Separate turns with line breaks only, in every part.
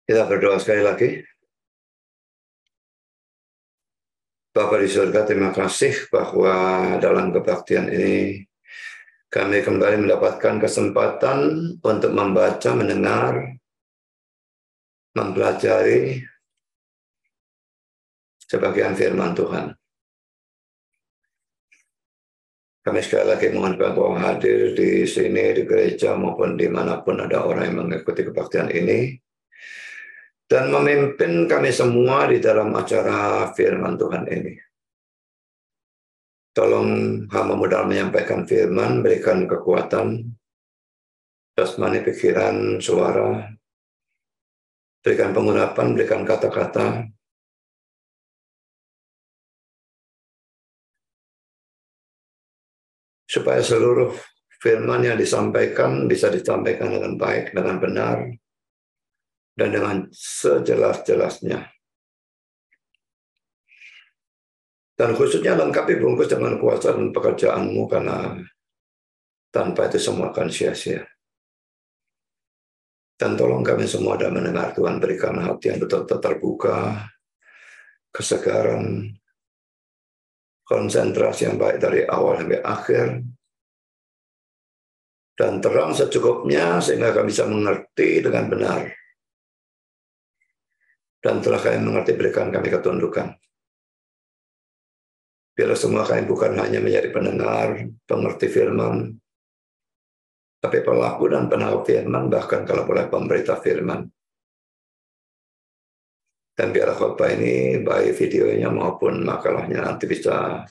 Kita berdoa sekali lagi. Bapa di surga, terima kasih bahwa dalam kebaktian ini kami kembali mendapatkan kesempatan untuk membaca, mendengar, mempelajari sebagian firman Tuhan. Kami sekali lagi mohon bahwa hadir di sini, di gereja maupun dimanapun ada orang yang mengikuti kebaktian ini, dan memimpin kami semua di dalam acara firman Tuhan ini. Tolong hamba-Mu dalam menyampaikan firman, berikan kekuatan, jasmani, pikiran, suara, berikan pengurapan, berikan kata-kata, supaya seluruh firman yang disampaikan bisa disampaikan dengan baik, dengan benar, dan dengan sejelas-jelasnya. Dan khususnya lengkapi bungkus dengan kuasa dan pekerjaan-Mu, karena tanpa itu semua akan sia-sia. Dan tolong kami semua dalam mendengar, Tuhan, berikan hati yang betul-betul terbuka, kesegaran, konsentrasi yang baik dari awal sampai akhir, dan terang secukupnya sehingga kami bisa mengerti dengan benar. Dan telah kami mengerti, berikan kami ketundukan. Biarlah semua kami bukan hanya menjadi pendengar, pengerti firman, tapi pelaku dan penangkap firman, bahkan kalau boleh pemberita firman. Dan biarlah khotbah ini, baik videonya maupun makalahnya, nanti bisa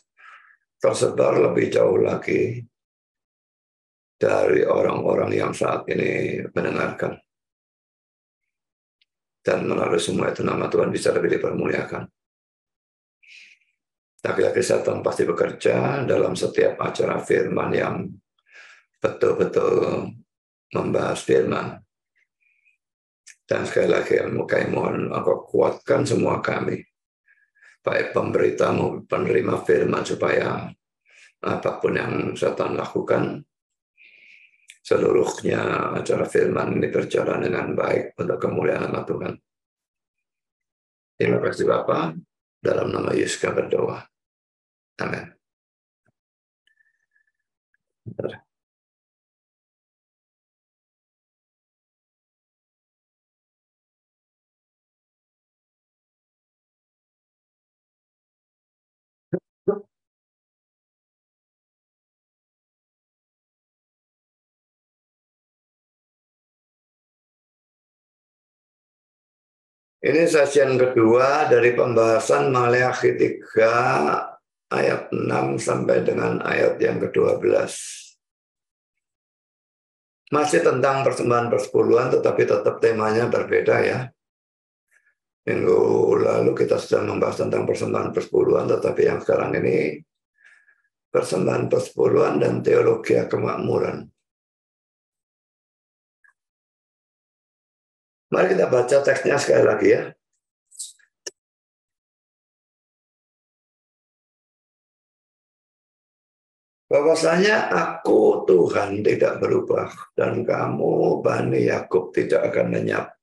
tersebar lebih jauh lagi dari orang-orang yang saat ini mendengarkan. Dan melalui semua itu nama Tuhan bisa lebih dipermuliakan. Laki-laki setan pasti bekerja dalam setiap acara firman yang betul-betul membahas firman. Dan sekali lagi kami mohon Engkau kuatkan semua kami, baik pemberita maupun penerima firman, supaya apapun yang setan lakukan, seluruhnya acara firman ini berjalan dengan baik untuk kemuliaan nama Tuhan. Terima kasih Bapa, dalam nama Yesus kami berdoa. Amin. Ini sesian kedua dari pembahasan Maleakhi 3 ayat 6 sampai dengan ayat yang ke-12. Masih tentang persembahan persepuluhan, tetapi tetap temanya berbeda ya. Minggu lalu kita sudah membahas tentang persembahan persepuluhan, tetapi yang sekarang ini persembahan persepuluhan dan teologi kemakmuran. Mari kita baca teksnya sekali lagi ya. Bahwasanya aku Tuhan tidak berubah, dan kamu Bani Yakub tidak akan lenyap.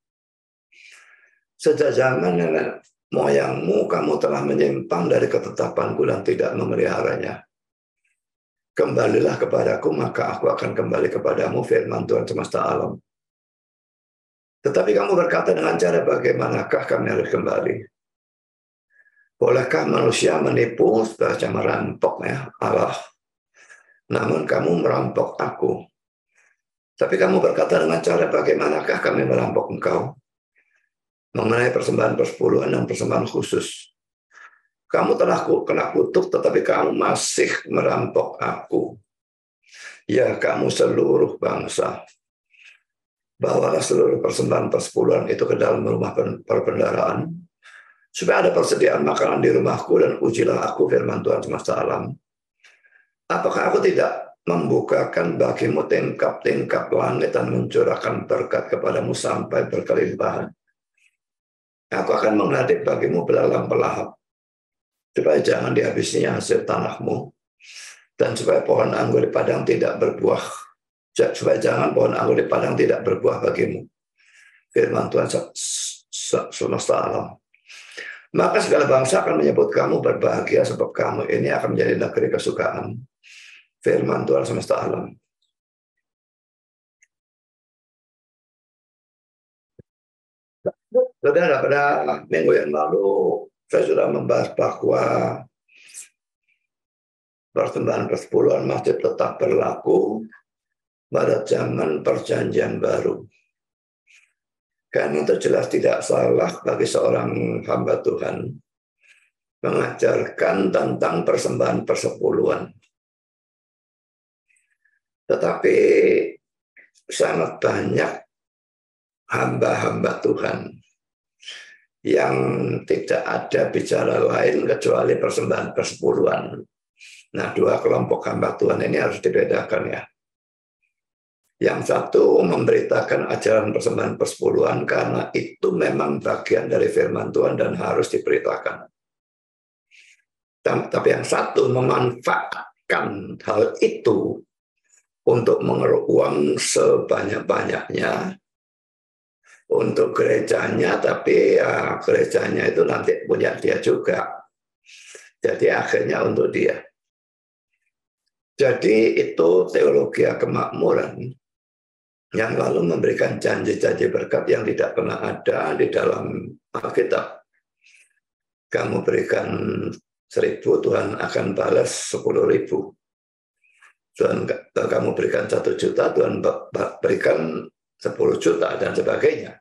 Sejak zaman nenek moyangmu kamu telah menyimpang dari ketetapanku dan tidak memeliharanya. Kembalilah kepadaku, maka aku akan kembali kepadamu, firman Tuhan semesta alam. Tetapi kamu berkata, dengan cara bagaimanakah kami harus kembali? Bolehkah manusia menipu, bahasa merampok ya Allah? Namun kamu merampok aku. Tapi kamu berkata, dengan cara bagaimanakah kami merampok engkau? Mengenai persembahan persepuluhan dan persembahan khusus. Kamu telah kena kutuk, tetapi kamu masih merampok aku. Ya kamu seluruh bangsa, bawalah seluruh persembahan persepuluhan itu ke dalam rumah perbendaharaan, supaya ada persediaan makanan di rumahku, dan ujilah aku, firman Tuhan semesta alam. Apakah aku tidak membukakan bagimu tingkap-tingkap langit dan mencurahkan berkat kepadamu sampai berkelimpahan? Aku akan menghadir bagimu belalang pelahap, supaya jangan dihabisinya hasil tanahmu, dan supaya pohon anggur di padang tidak berbuah, supaya jangan pohon anggur di padang tidak berbuah bagimu, firman Tuhan semesta alam. Maka segala bangsa akan menyebut kamu berbahagia sebab kamu ini akan menjadi negeri kesukaan. Firman Tuhan semesta alam. Saudara, pada minggu yang lalu saya sudah membahas bahwa persembahan persepuluhan masih tetap berlaku pada zaman perjanjian baru. Karena itu jelas tidak salah bagi seorang hamba Tuhan mengajarkan tentang persembahan persepuluhan. Tetapi sangat banyak hamba-hamba Tuhan yang tidak ada bicara lain kecuali persembahan persepuluhan. Nah, dua kelompok hamba Tuhan ini harus dibedakan ya. Yang satu memberitakan ajaran persembahan persepuluhan karena itu memang bagian dari firman Tuhan dan harus diberitakan. Tapi yang satu memanfaatkan hal itu untuk mengeruk uang sebanyak-banyaknya untuk gerejanya, tapi ya gerejanya itu nanti punya dia juga. Jadi akhirnya untuk dia. Jadi itu teologi kemakmuran yang lalu memberikan janji-janji berkat yang tidak pernah ada di dalam Alkitab. Kamu berikan 1.000, Tuhan akan balas 10.000. Tuhan, kamu berikan 1 juta, Tuhan berikan 10 juta dan sebagainya.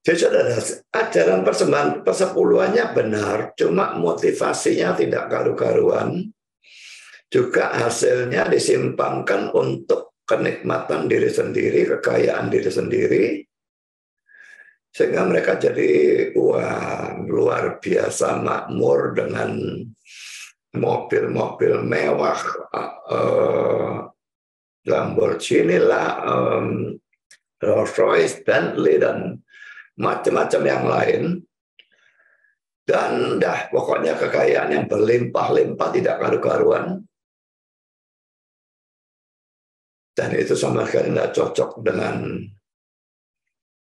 Jadi saudara, ajaran persembahan persepuluhannya benar, cuma motivasinya tidak karu-karuan. Juga hasilnya disimpangkan untuk kenikmatan diri sendiri, kekayaan diri sendiri, sehingga mereka jadi luar biasa makmur dengan mobil-mobil mewah, Lamborghini lah, Rolls-Royce, Bentley, dan macam-macam yang lain. Dan pokoknya kekayaan yang berlimpah-limpah tidak karu-karuan. Dan itu sama sekali tidak cocok dengan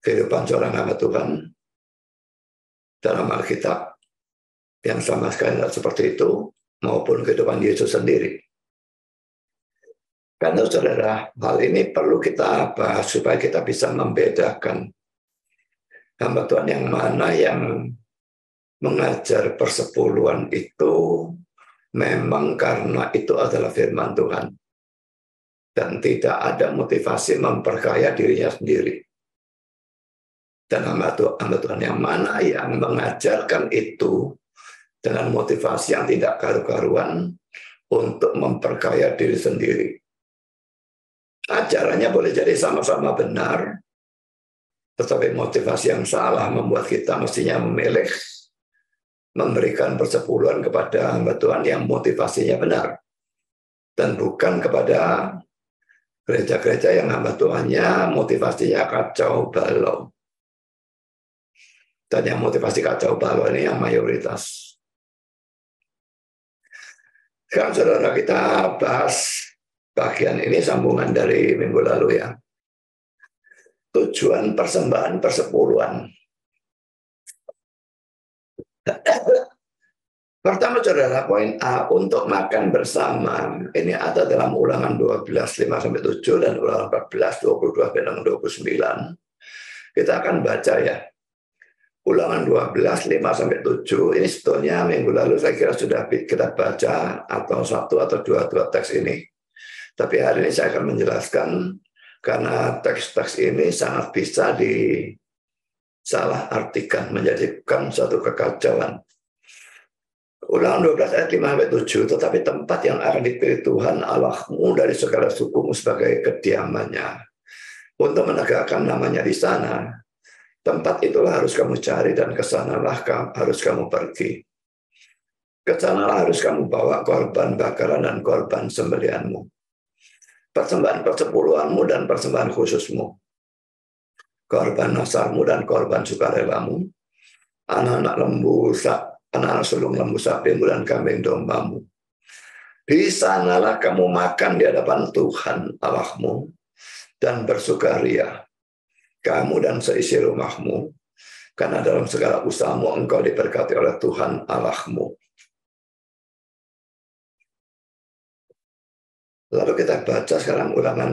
kehidupan seorang hamba Tuhan dalam Alkitab, yang sama sekali tidak seperti itu, maupun kehidupan Yesus sendiri. Karena saudara, hal ini perlu kita bahas supaya kita bisa membedakan hamba Tuhan yang mana yang mengajar persepuluhan itu memang karena itu adalah firman Tuhan dan tidak ada motivasi memperkaya dirinya sendiri. Dan hamba Tuhan yang mana yang mengajarkan itu dengan motivasi yang tidak karu-karuan untuk memperkaya diri sendiri. Ajarannya boleh jadi sama-sama benar, tetapi motivasi yang salah membuat kita mestinya memilih memberikan persepuluhan kepada hamba Tuhan yang motivasinya benar, dan bukan kepada gereja-gereja yang hamba Tuhannya motivasinya kacau balau. Dan yang motivasi kacau balau ini yang mayoritas. Sekarang saudara, kita bahas bagian ini sambungan dari minggu lalu ya. Tujuan persembahan persepuluhan. Pertama saudara, poin A, untuk makan bersama. Ini ada dalam Ulangan 12, 5-7 dan Ulangan 14, 22-29. Kita akan baca ya. Ulangan 12, 5-7, ini sebetulnya minggu lalu saya kira sudah kita baca, atau satu atau dua teks ini. Tapi hari ini saya akan menjelaskan, karena teks-teks ini sangat bisa disalah artikan, menjadikan suatu kekacauan. Ulangan 12 ayat 5-7, tetapi tempat yang akan dipilih Tuhan Allahmu dari segala sukumu sebagai kediamannya, untuk menegakkan namanya di sana, tempat itulah harus kamu cari dan kesanalah harus kamu pergi. Kesanalah harus kamu bawa korban bakaran dan korban sembelihanmu, persembahan persepuluhanmu dan persembahan khususmu, korban nasarmu dan korban sukarelamu, anak-anak anak sulung lembu sapimu dan kambing dombamu. Di sanalah kamu makan di hadapan Tuhan Allahmu dan bersukaria. kamu dan seisi rumahmu, karena dalam segala usahamu engkau diberkati oleh Tuhan Allahmu. Lalu kita baca sekarang Ulangan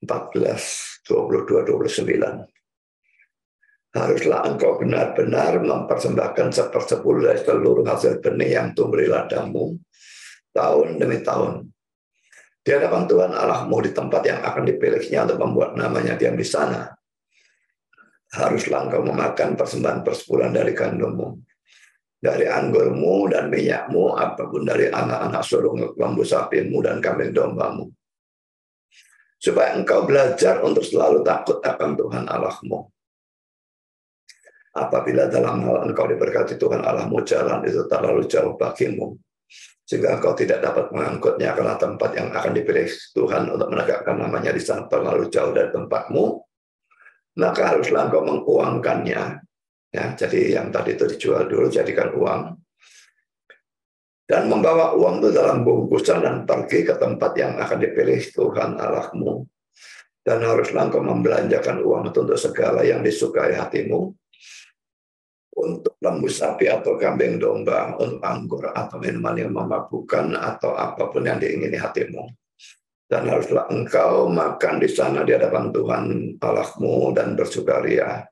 14, 22, 29. Haruslah engkau benar-benar mempersembahkan 1/10 dari seluruh hasil benih yang tumbuh di ladangmu tahun demi tahun di hadapan Tuhan Allahmu di tempat yang akan dipilihnya untuk membuat namanya diam di sana. Haruslah engkau memakan persembahan persepuluhan dari gandummu, dari anggurmu dan minyakmu, apapun dari anak-anak sulung lembu sapimu dan kambing dombamu, supaya engkau belajar untuk selalu takut akan Tuhan Allahmu. Apabila dalam hal engkau diberkati Tuhan Allahmu, jalan itu terlalu jauh bagimu, sehingga engkau tidak dapat mengangkutnya karena tempat yang akan dipilih Tuhan untuk menegakkan namanya di sana terlalu jauh dari tempatmu, maka haruslah engkau menguangkannya. Ya, jadi yang tadi itu dijual dulu, jadikan uang. Dan membawa uang itu dalam bungkusan dan pergi ke tempat yang akan dipilih Tuhan Allahmu. Dan haruslah engkau membelanjakan uang itu untuk segala yang disukai hatimu, untuk lembu sapi atau kambing domba, untuk anggur atau minuman yang memabukkan atau apapun yang diingini hatimu. Dan haruslah engkau makan di sana di hadapan Tuhan Allahmu dan bersukaria,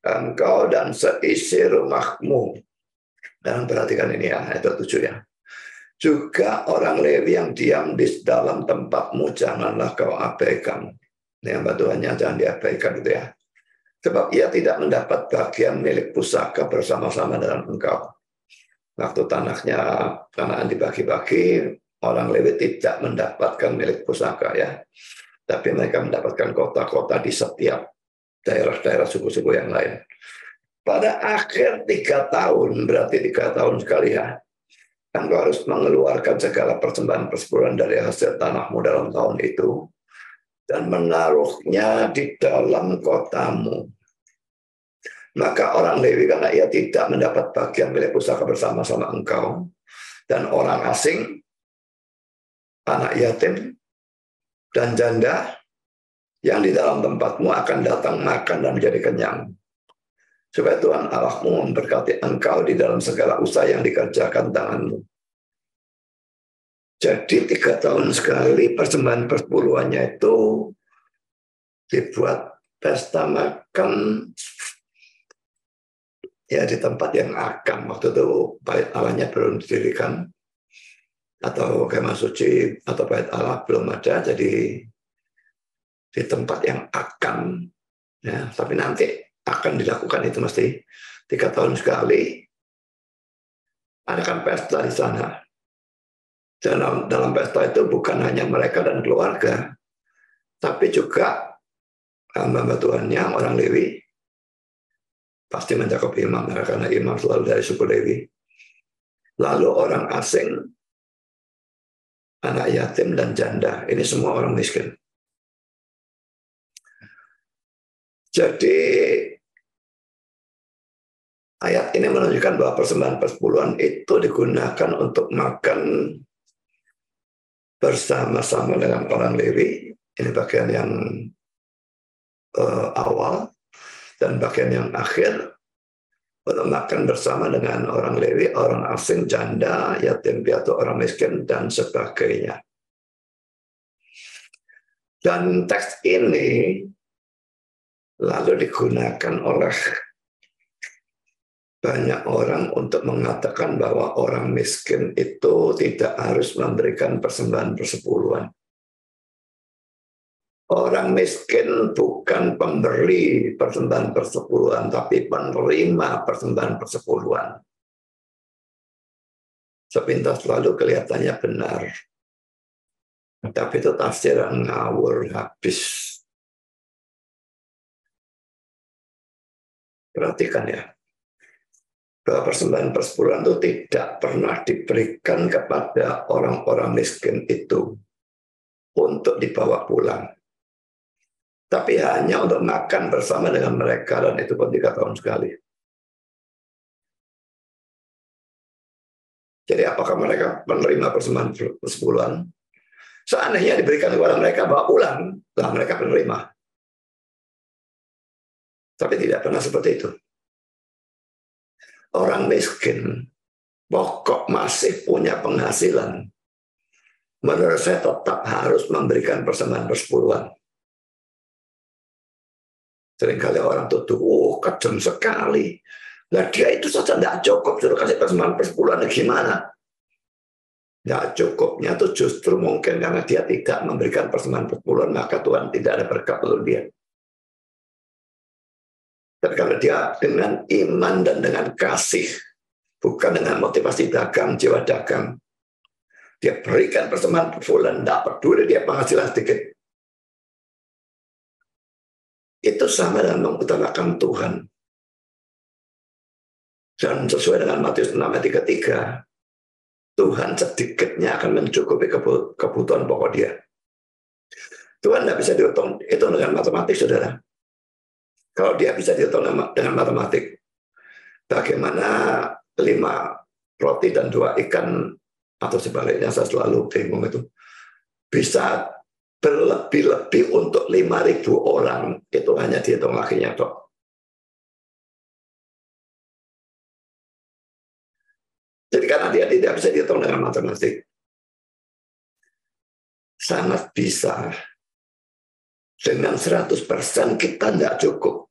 engkau dan seisi rumahmu. Dan perhatikan ini ya, ayat 7 ya. Juga orang Lewi yang diam di dalam tempatmu janganlah kau abaikan. Ini yang batuannya jangan diabaikan gitu ya. Sebab ia tidak mendapat bagian milik pusaka bersama-sama dengan engkau. Waktu tanahnya Kanaan dibagi-bagi, orang Lewi tidak mendapatkan milik pusaka ya. Tapi mereka mendapatkan kota-kota di setiap daerah-daerah suku-suku yang lain. Pada akhir 3 tahun, berarti 3 tahun sekali ya, engkau harus mengeluarkan segala persembahan persepuluhan dari hasil tanahmu dalam tahun itu, dan menaruhnya di dalam kotamu. Maka orang Lewi, karena ia tidak mendapat bagian milik pusaka bersama-sama engkau, dan orang asing, anak yatim, dan janda, yang di dalam tempatmu akan datang makan dan menjadi kenyang. Supaya Tuhan Allahmu memberkati engkau di dalam segala usaha yang dikerjakan tanganmu. Jadi 3 tahun sekali persembahan persepuluhannya itu dibuat pesta makan ya di tempat yang akan, waktu itu bait Allahnya belum didirikan, atau kemah suci atau bait Allah belum ada, jadi di tempat yang akan ya, tapi nanti akan dilakukan itu mesti 3 tahun sekali. Adakan pesta di sana. Dan dalam pesta itu bukan hanya mereka dan keluarga, tapi juga hamba Tuhannya orang Lewi, pasti mencakup imam, karena imam selalu dari suku Lewi. Lalu orang asing, anak yatim dan janda, ini semua orang miskin. Jadi ayat ini menunjukkan bahwa persembahan persepuluhan itu digunakan untuk makan bersama-sama dengan orang Lewi. Ini bagian yang awal. Dan bagian yang akhir, untuk makan bersama dengan orang Lewi, orang asing, janda, yatim piatu, orang miskin, dan sebagainya. Dan teks ini lalu digunakan oleh banyak orang untuk mengatakan bahwa orang miskin itu tidak harus memberikan persembahan persepuluhan. Orang miskin bukan pemberi persembahan persepuluhan, tapi penerima persembahan persepuluhan. Sepintas lalu kelihatannya benar. Tapi itu tafsir yang ngawur habis. Perhatikan ya, bahwa persembahan persepuluhan itu tidak pernah diberikan kepada orang-orang miskin itu untuk dibawa pulang. Tapi hanya untuk makan bersama dengan mereka, dan itu pun 3 tahun sekali. Jadi apakah mereka menerima persembahan persepuluhan? Seandainya diberikan kepada mereka bawa pulang, lah mereka menerima. Tapi tidak pernah seperti itu. Orang miskin, pokok masih punya penghasilan, menurut saya tetap harus memberikan persembahan persepuluhan. Seringkali orang tutup, kejam sekali. Nah dia itu saja tidak cukup, suruh kasih persembahan persepuluhan, gimana? Tidak cukupnya itu justru mungkin karena dia tidak memberikan persembahan persepuluhan, maka Tuhan tidak ada berkat untuk dia. Dan kalau dia dengan iman dan dengan kasih, bukan dengan motivasi dagang, jiwa dagang, dia berikan persembahan persepuluhan, tidak peduli dia penghasilan sedikit. Itu sama dengan mengutamakan Tuhan. Dan sesuai dengan Matius 6 ayat 33, Tuhan sedikitnya akan mencukupi kebutuhan pokok dia. Tuhan tidak bisa dihitung itu dengan matematik, saudara. Kalau dia bisa dihitung dengan matematik, bagaimana 5 roti dan 2 ikan, atau sebaliknya, saya selalu bingung itu, bisa berlebih-lebih untuk 5.000 orang, itu hanya dihitung lakinya, Dok. Jadi karena dia tidak bisa dihitung dengan matematik, sangat bisa dengan 100% kita tidak cukup.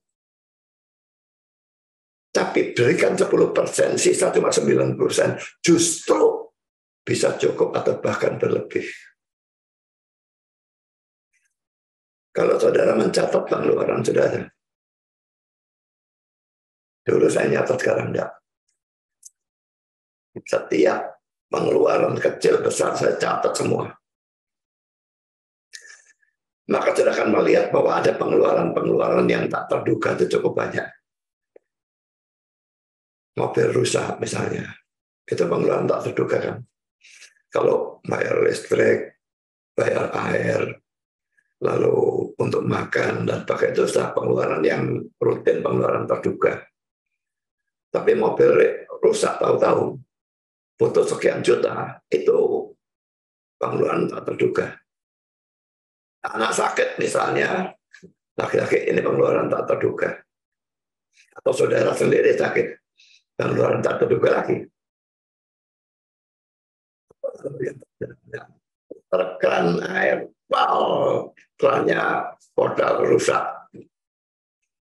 Tapi berikan 10%, sisa cuma 90%, justru bisa cukup atau bahkan berlebih. Kalau saudara mencatat pengeluaran saudara, dulu saya nyatat, sekarang enggak. Setiap pengeluaran kecil besar saya catat semua. Maka saudara akan melihat bahwa ada pengeluaran-pengeluaran yang tak terduga itu cukup banyak. Mobil rusak misalnya, itu pengeluaran tak terduga kan. Kalau bayar listrik, bayar air, lalu untuk makan dan pakai itu sudah pengeluaran yang rutin, pengeluaran terduga. Tapi mobil rusak tahu-tahu butuh sekian juta, itu pengeluaran tak terduga. Anak sakit misalnya, laki-laki, ini pengeluaran tak terduga. Atau saudara sendiri sakit, pengeluaran tak terduga lagi. Keran air, wow, kerannya modal rusak,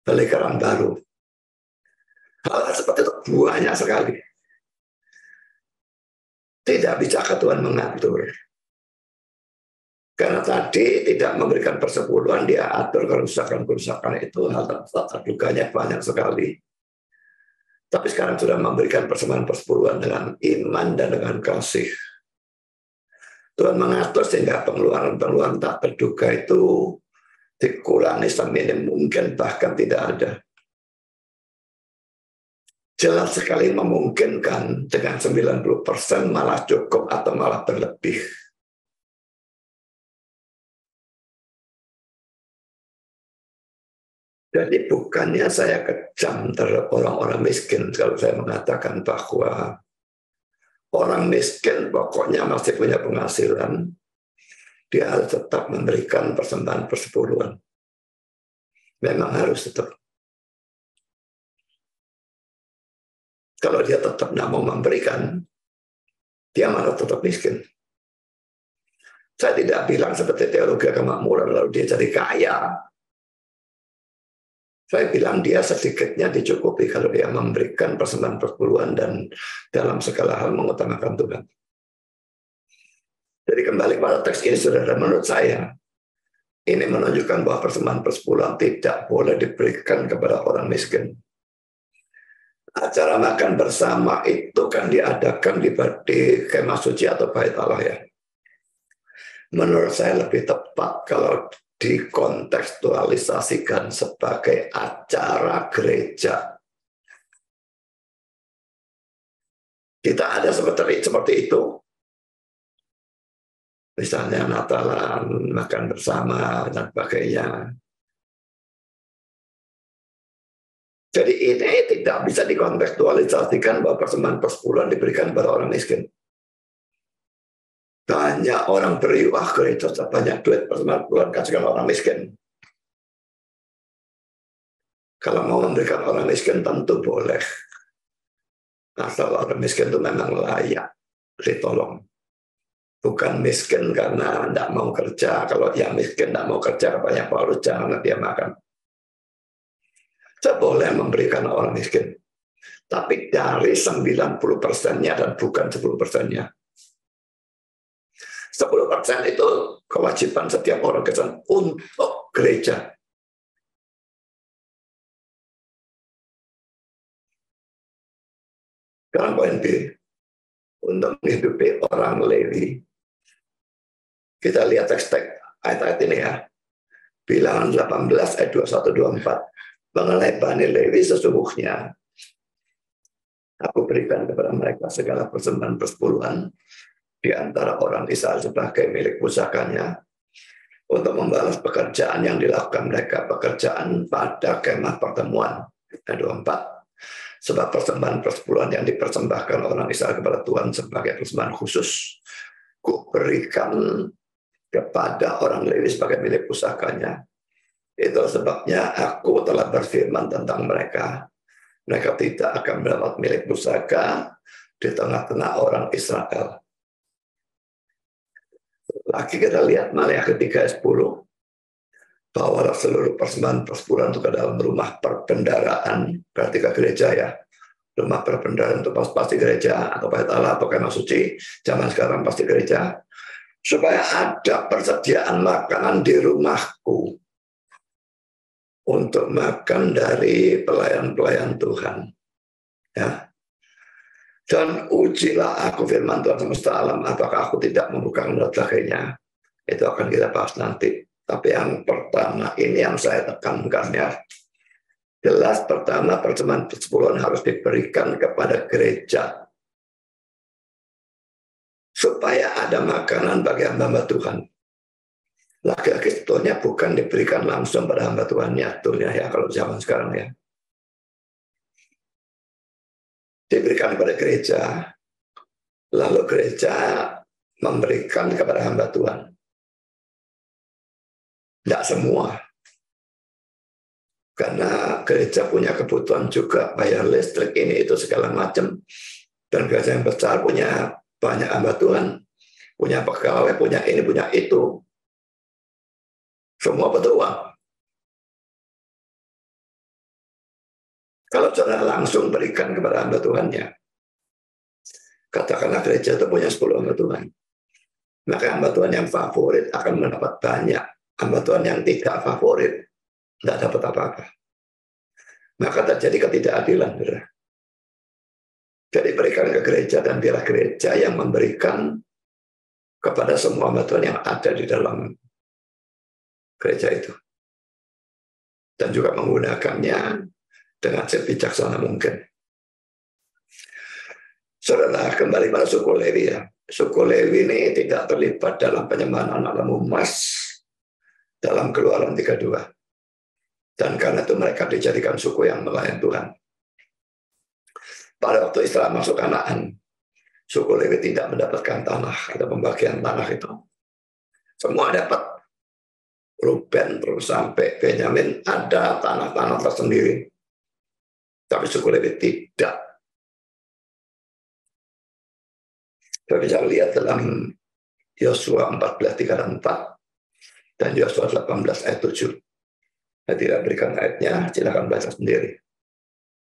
beli keran baru. Hal seperti itu banyak sekali. Tidak bisa Tuhan mengatur. Karena tadi tidak memberikan persepuluhan, dia atur kerusakan-kerusakan itu, hal tak terduganya banyak sekali. Tapi sekarang sudah memberikan persembahan persepuluhan dengan iman dan dengan kasih. Tuhan mengatur sehingga pengeluaran-pengeluaran tak terduga itu dikurangi seminim mungkin, bahkan tidak ada. Jelas sekali memungkinkan dengan 90% malah cukup atau malah berlebih. Jadi bukannya saya kejam terhadap orang-orang miskin kalau saya mengatakan bahwa orang miskin pokoknya masih punya penghasilan, dia harus tetap memberikan persembahan persepuluhan. Memang harus tetap. Kalau dia tetap tidak mau memberikan, dia malah tetap miskin. Saya tidak bilang seperti teologi kemakmuran lalu dia jadi kaya. Saya bilang dia sedikitnya dicukupi kalau dia memberikan persembahan persepuluhan dan dalam segala hal mengutamakan Tuhan. Jadi kembali pada teks ini, saudara, menurut saya ini menunjukkan bahwa persembahan persepuluhan tidak boleh diberikan kepada orang miskin. Acara makan bersama itu kan diadakan di kemah suci atau bait Allah ya. Menurut saya lebih tepat kalau dikontekstualisasikan sebagai acara gereja. Kita ada seperti itu. Misalnya Natalan, makan bersama, dan sebagainya. Jadi ini tidak bisa dikontekstualisasikan bahwa persembahan persepuluhan diberikan kepada orang miskin. Banyak orang beri, wah gereja banyak duit, persembahan persepuluhan kasihkan orang miskin. Kalau mau memberikan orang miskin tentu boleh. Asal orang miskin itu memang layak ditolong. Bukan miskin karena tidak mau kerja. Kalau yang miskin tidak mau kerja, katanya Paulus, jangan dia makan. Saya boleh memberikan orang miskin. Tapi dari 90%-nya dan bukan 10%-nya. 10% itu kewajiban setiap orang Kristen untuk gereja. Sekarang poin B, untuk menghidupi orang Lewi. Kita lihat teks-teks ayat-ayat ini ya. Bilangan 18 ayat 21-24. Mengenai Bani Lewi sesungguhnya aku berikan kepada mereka segala persembahan persepuluhan di antara orang Israel sebagai milik pusakanya untuk membalas pekerjaan yang dilakukan mereka, pekerjaan pada kemah pertemuan. Ayat 24. Sebab persembahan persepuluhan yang dipersembahkan orang Israel kepada Tuhan sebagai persembahan khusus, ku berikan kepada orang Lewi sebagai milik pusakanya. Itu sebabnya aku telah berfirman tentang mereka. Mereka tidak akan mendapat milik pusaka di tengah-tengah orang Israel. Lagi kita lihat Maliaki 3 ayat 10. Bawalah seluruh persembahan persepuluhan itu ke dalam rumah perbendaharaan, berarti ke gereja ya. Rumah perbendaharaan itu pasti gereja, atau bait Allah, atau kemah suci, zaman sekarang pasti gereja. Supaya ada persediaan makanan di rumahku untuk makan dari pelayan-pelayan Tuhan. Ya. Dan ujilah aku firman Tuhan semesta alam, apakah aku tidak membuka dan sebagainya. Itu akan kita bahas nanti. Tapi yang pertama ini yang saya tekankan ya. Jelas pertama persembahan persepuluhan harus diberikan kepada gereja. Supaya ada makanan bagi hamba Tuhan. Laki-laki sebetulnya bukan diberikan langsung pada hamba Tuhannya. Sebetulnya ya kalau zaman sekarang ya. Diberikan kepada gereja. Lalu gereja memberikan kepada hamba Tuhan. Tidak semua. Karena gereja punya kebutuhan juga, bayar listrik ini itu segala macam. Dan gereja yang besar punya banyak hamba Tuhan, punya pegawai, punya ini, punya itu. Semua butuh uang. Kalau saudara langsung berikan kepada hamba Tuhannya, katakanlah gereja itu punya 10 hamba Tuhan. Maka hamba Tuhan yang favorit akan mendapat banyak. Hamba Tuhan yang tidak favorit tidak dapat apa-apa. Maka terjadi ketidakadilan. Jadi berikan ke gereja dan biarlah gereja yang memberikan kepada semua hamba Tuhan yang ada di dalam gereja itu. Dan juga menggunakannya dengan sebijaksana mungkin. Saudara, kembali pada suku Lewi ya. Suku Lewi ini tidak terlibat dalam penyembahan anak lembu emas dalam Keluaran 32. Dan karena itu mereka dijadikan suku yang melayani Tuhan. Pada waktu Israel masuk Kanaan, suku Lewi tidak mendapatkan tanah atau pembagian tanah itu. Semua dapat. Ruben terus sampai Benyamin ada tanah-tanah tersendiri. Tapi suku Lewi tidak. Kita bisa lihat dalam Yosua 14:3 dan 4 dan Yosua 18 ayat 7. Saya tidak berikan ayatnya, silakan baca sendiri.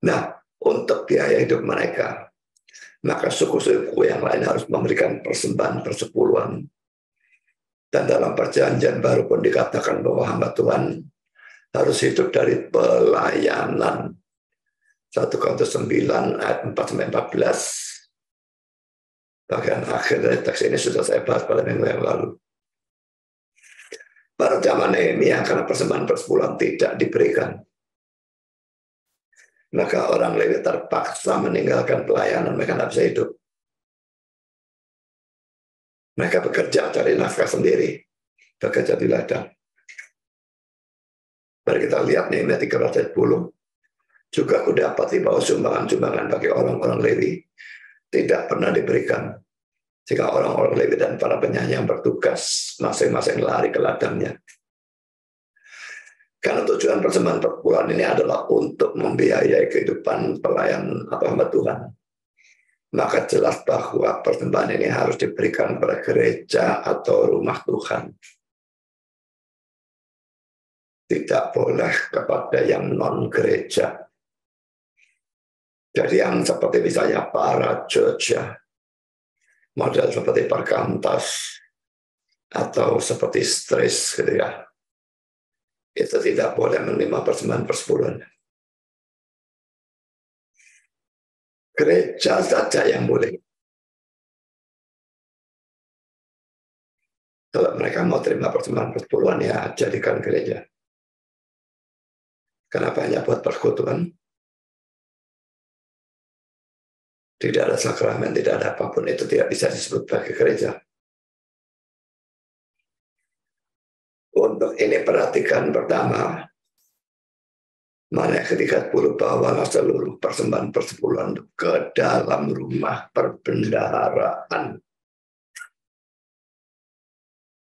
Nah, untuk biaya hidup mereka, maka suku-suku yang lain harus memberikan persembahan persepuluhan. Dan dalam perjanjian baru pun dikatakan bahwa hamba Tuhan harus hidup dari pelayanan. 1 Korintus 9 ayat 4-14. Bagian akhir dari teks ini sudah saya bahas pada minggu yang lalu. Pada zaman Nehemia karena persembahan persepuluhan tidak diberikan, maka orang Lewi terpaksa meninggalkan pelayanan, mereka tidak bisa hidup. Mereka bekerja cari nafkah sendiri, bekerja di ladang. Mari kita lihat Nehemia 13:10. Juga aku dapati bahwa sumbangan-sumbangan bagi orang-orang Lewi tidak pernah diberikan. Jika orang-orang Lewi dan para penyanyi yang bertugas masing-masing lari ke ladangnya. Karena tujuan persembahan perpuluhan ini adalah untuk membiayai kehidupan pelayan atau hamba Tuhan. Maka jelas bahwa persembahan ini harus diberikan kepada gereja atau rumah Tuhan. Tidak boleh kepada yang non-gereja. Jadi yang seperti misalnya para church ya, model seperti Perkantas atau seperti Stres gitu ya, itu tidak boleh menerima persembahan persepuluhan. Gereja saja yang boleh. Kalau mereka mau terima persembahan persepuluhan ya jadikan gereja. Kenapa hanya buat persekutuan? Tidak ada sakramen, tidak ada apapun, itu tidak bisa disebut sebagai gereja. Untuk ini perhatikan pertama, Mazmur 30 bawalah seluruh persembahan persepuluhan ke dalam rumah perbendaharaan.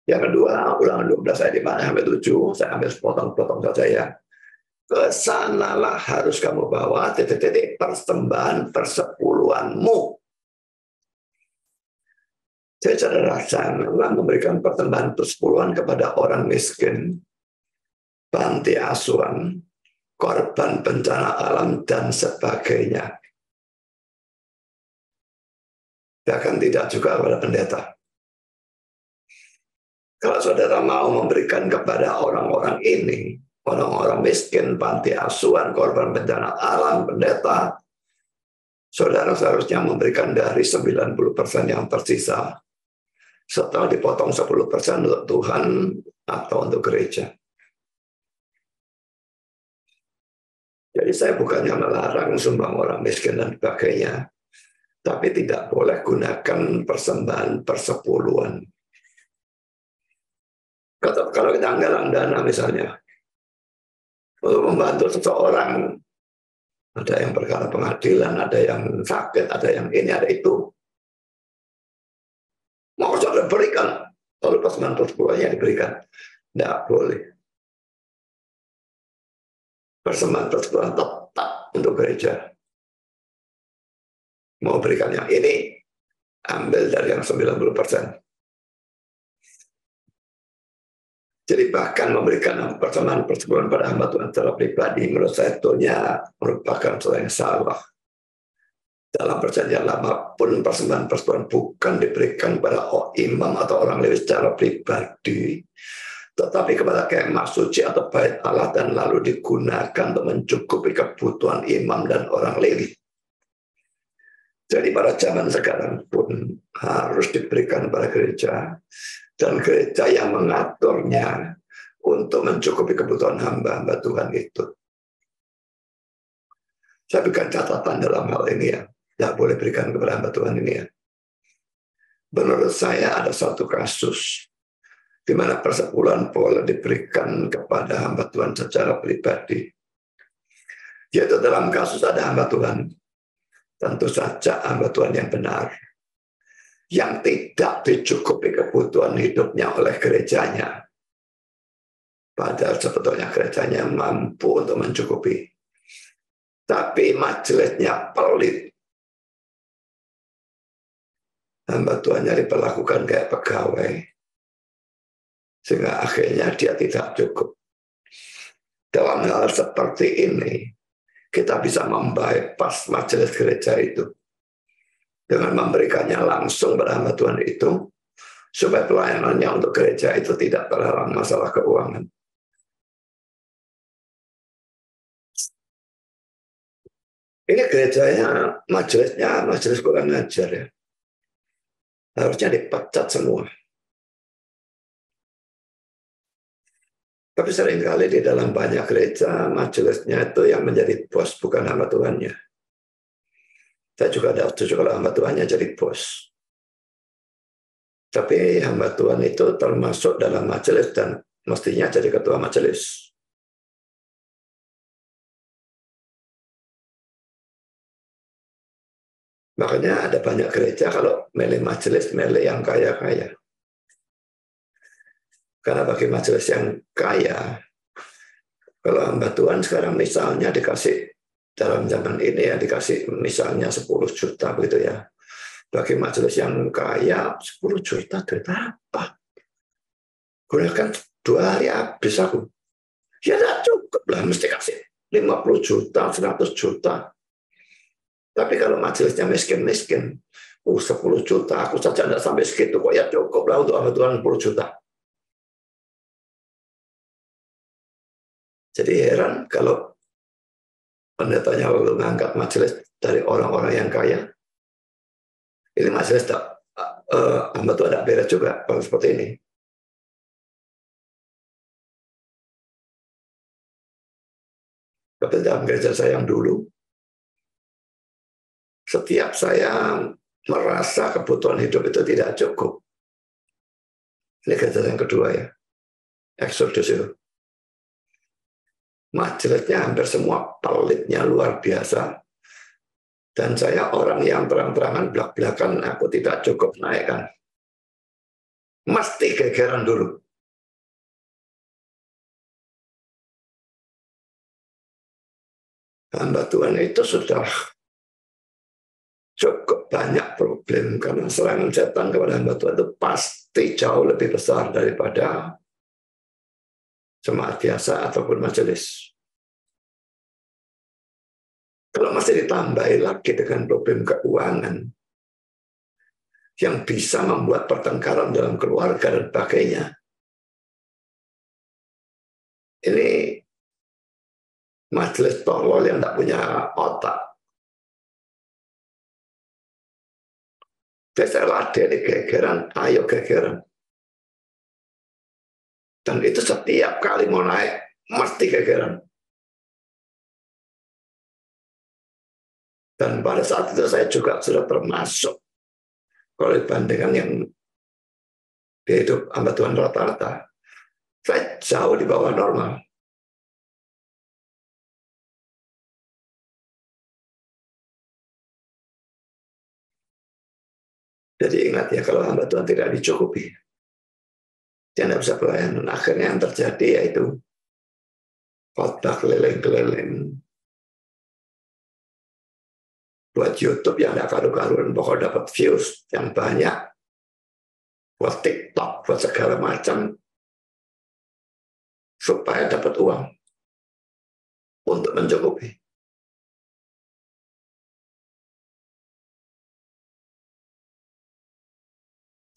Yang kedua, Ulangan 12 ayat 5-7, saya ambil sepotong-potong saja ya. Kesanalah harus kamu bawa titik-titik persembahan persepuluhanmu. Jadi saudara, janganlah memberikan persembahan persepuluhan kepada orang miskin, panti asuhan, korban bencana alam, dan sebagainya. Bahkan tidak juga kepada pendeta. Kalau saudara mau memberikan kepada orang-orang ini, orang-orang miskin, panti asuhan, korban bencana alam, pendeta, saudara seharusnya memberikan dari 90% yang tersisa, setelah dipotong 10% untuk Tuhan atau untuk gereja. Jadi saya bukannya melarang sumbang orang miskin dan sebagainya, tapi tidak boleh gunakan persembahan persepuluhan. Kalau kita anggaran dana misalnya, untuk membantu seseorang, ada yang perkara pengadilan, ada yang sakit, ada yang ini, ada itu. Mau saudara berikan, kalau persembahan persepuluhannya diberikan. Tidak boleh. Persembahan persepuluhan tetap untuk gereja. Mau berikan yang ini, ambil dari yang 90%. Jadi bahkan memberikan persembahan persepuluhan pada hamba Tuhan secara pribadi, menurut saya itunya merupakan sesuatu yang salah. Dalam perjanjian lama pun persembahan persepuluhan bukan diberikan pada imam atau orang Lewi secara pribadi, tetapi kepada kemah suci atau bait Allah, dan lalu digunakan untuk mencukupi kebutuhan imam dan orang Lewi. Jadi pada zaman sekarang pun harus diberikan pada gereja, dan gereja yang mengaturnya untuk mencukupi kebutuhan hamba-hamba Tuhan itu. Saya berikan catatan dalam hal ini ya, tidak boleh berikan kepada hamba Tuhan ini ya. Menurut saya ada satu kasus di mana persepuluhan boleh diberikan kepada hamba Tuhan secara pribadi. Yaitu dalam kasus ada hamba Tuhan, tentu saja hamba Tuhan yang benar, yang tidak dicukupi kebutuhan hidupnya oleh gerejanya. Padahal sebetulnya gerejanya mampu untuk mencukupi. Tapi majelisnya pelit. Hamba Tuhannya diperlakukan kayak pegawai. Sehingga akhirnya dia tidak cukup. Dalam hal seperti ini, kita bisa membypass majelis gereja itu dengan memberikannya langsung pada hamba Tuhan itu, supaya pelayanannya untuk gereja itu tidak terhalang masalah keuangan. Ini gerejanya, majelis kurang ajar ya. Harusnya dipecat semua. Tapi seringkali di dalam banyak gereja, majelisnya itu yang menjadi bos, bukan hamba Tuhannya. Saya juga tidak setuju kalau hamba Tuhannya jadi bos. Tapi hamba Tuhan itu termasuk dalam majelis dan mestinya jadi ketua majelis. Makanya ada banyak gereja kalau milih majelis, milih yang kaya-kaya. Karena bagi majelis yang kaya, Kalau hamba Tuhan sekarang misalnya dikasih, dalam zaman ini ya dikasih misalnya 10 juta begitu ya. Bagi majelis yang kaya 10 juta duit apa? Gunakan 2 hari habis aku. Ya tidak cukup lah, mesti kasih 50 juta, 100 juta. Tapi kalau majelisnya miskin-miskin, 10 juta, aku saja tidak sampai segitu kok, ya cukup lah untuk hamba Tuhan 10 juta. Jadi heran kalau pendetanya lalu mengangkat majelis dari orang-orang yang kaya. Ini majelis hamba Tuhan tidak beres juga kalau seperti ini. Tapi dalam gereja saya yang dulu, setiap saya merasa kebutuhan hidup itu tidak cukup. Ini gereja yang kedua ya, Exodus itu. Majelisnya hampir semua pelitnya luar biasa. Dan saya orang yang terang-terangan belak-belakan aku tidak cukup naikkan. Mesti gegeran dulu. Hamba Tuhan itu sudah cukup banyak problem karena serangan setan kepada hamba Tuhan itu pasti jauh lebih besar daripada jemaat biasa ataupun majelis. Kalau masih ditambahi lagi dengan problem keuangan yang bisa membuat pertengkaran dalam keluarga dan sebagainya, ini majelis tolol yang tidak punya otak. Saya ladeni gegeran, ayo gegeran. Dan itu setiap kali mau naik, mesti gegeran. Dan pada saat itu saya juga sudah termasuk, kalau dibandingkan yang di hidup hamba Tuhan rata-rata, saya jauh di bawah normal. Jadi ingat ya, kalau hamba Tuhan tidak dicukupi, dia tidak bisa pelayanan. Akhirnya yang terjadi yaitu khotbah keliling-keliling, buat YouTube yang tidak karu-karuan, pokoknya dapat views yang banyak, buat TikTok, buat segala macam, supaya dapat uang untuk mencukupi.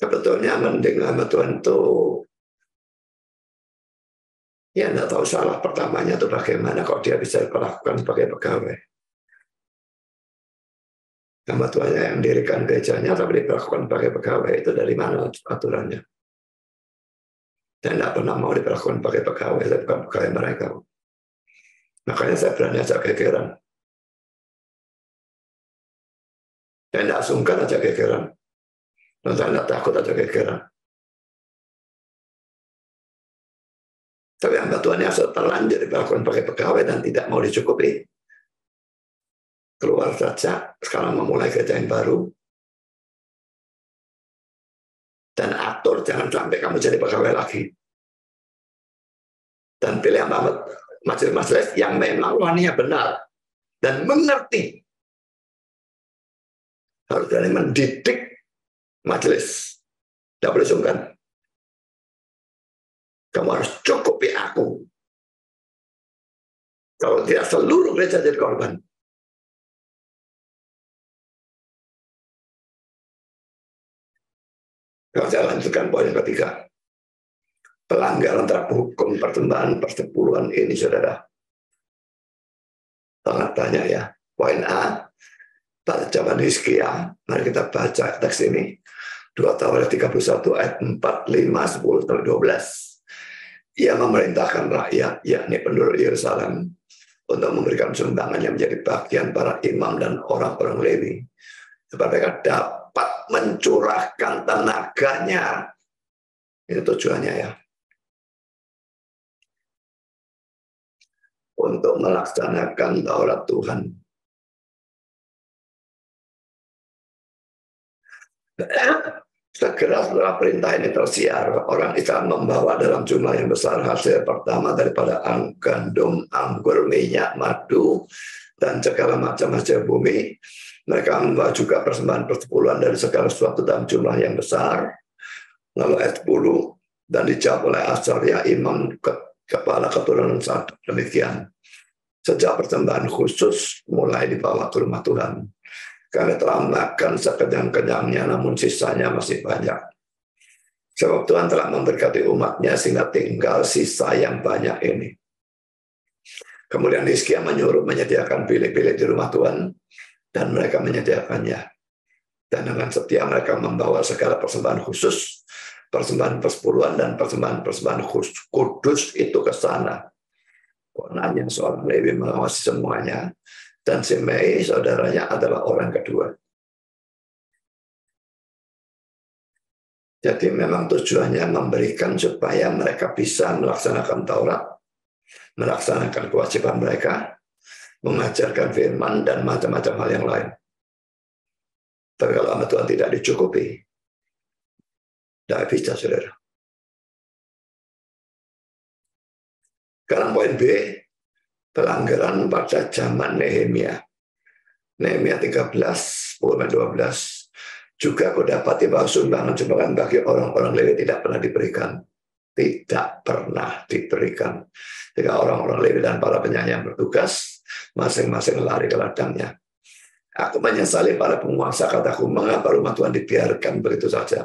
Sebetulnya mending hamba Tuhan itu, ya tidak tahu salah pertamanya itu bagaimana kok dia bisa diperlakukan sebagai pegawai. Hamba Tuhan yang mendirikan gerejanya tapi diperlakukan sebagai pegawai, itu dari mana aturannya? Dan tidak pernah mau diperlakukan sebagai pegawai, saya bukan pegawai mereka. Makanya saya berani ajak gegeran. Saya tidak sungkan ajak gegeran. Dan saya tidak takut ajak gegeran. Tapi hamba Tuhan yang terlanjur diperlakukan sebagai pegawai dan tidak mau dicukupi, keluar saja, sekarang memulai gereja yang baru, dan atur jangan sampai kamu jadi pegawai lagi. Dan pilih majelis-majelis yang memang rohaninya benar dan mengerti. Harus berani mendidik majelis. Tidak boleh sungkan. Kamu harus cukupi aku. Kalau tidak, seluruh gereja jadi korban. Kalau saya lanjutkan poin ketiga. Pelanggaran terhadap hukum persembahan persepuluhan ini, saudara. Sangat banyak ya. Poin A, pada zaman Hizkia, mari kita baca teks ini. 2 Tawaret 31 ayat 4, 5, 10, 12. Ia memerintahkan rakyat, yakni penduduk Yerusalem, untuk memberikan sumbangan yang menjadi bagian para imam dan orang-orang Lewi, supaya mereka dapat mencurahkan tenaganya. Ini tujuannya ya. Untuk melaksanakan Taurat Tuhan. Segera setelah perintah ini tersiar, orang Israel membawa dalam jumlah yang besar hasil pertama daripada gandum, anggur, minyak, madu, dan segala macam hasil bumi. Mereka membawa juga persembahan persepuluhan dari segala sesuatu dalam jumlah yang besar. Lalu ayat 10, dan dijawab oleh Azaria, imam kepala keturunan Sadok, demikian. Sejak persembahan khusus mulai dibawa ke rumah Tuhan. Kami telah makan sekejang-kejangnya, namun sisanya masih banyak. Sebab Tuhan telah memberkati umatnya sehingga tinggal sisa yang banyak ini. Kemudian Hizkia menyuruh menyediakan bilik-bilik di rumah Tuhan, dan mereka menyediakannya. Dan dengan setia mereka membawa segala persembahan khusus, persembahan persepuluhan, dan persembahan kudus itu ke sana. Konanya seorang Lewi mengawasi semuanya, dan Simei saudaranya adalah orang kedua. Jadi memang tujuannya memberikan supaya mereka bisa melaksanakan Taurat, melaksanakan kewajiban mereka, mengajarkan firman, dan macam-macam hal yang lain. Tapi kalau sama Tuhan tidak dicukupi, tidak bisa, saudara. Sekarang poin B, pelanggaran pada zaman Nehemia. Nehemia 13, 10-12. Juga aku dapati bahwa sumbangan-sumbangan bagi orang-orang Lewi tidak pernah diberikan. Tidak pernah diberikan. Jika orang-orang Lewi dan para penyanyi yang bertugas, masing-masing lari ke ladangnya. Aku menyesali para penguasa, kataku, mengapa rumah Tuhan dibiarkan begitu saja?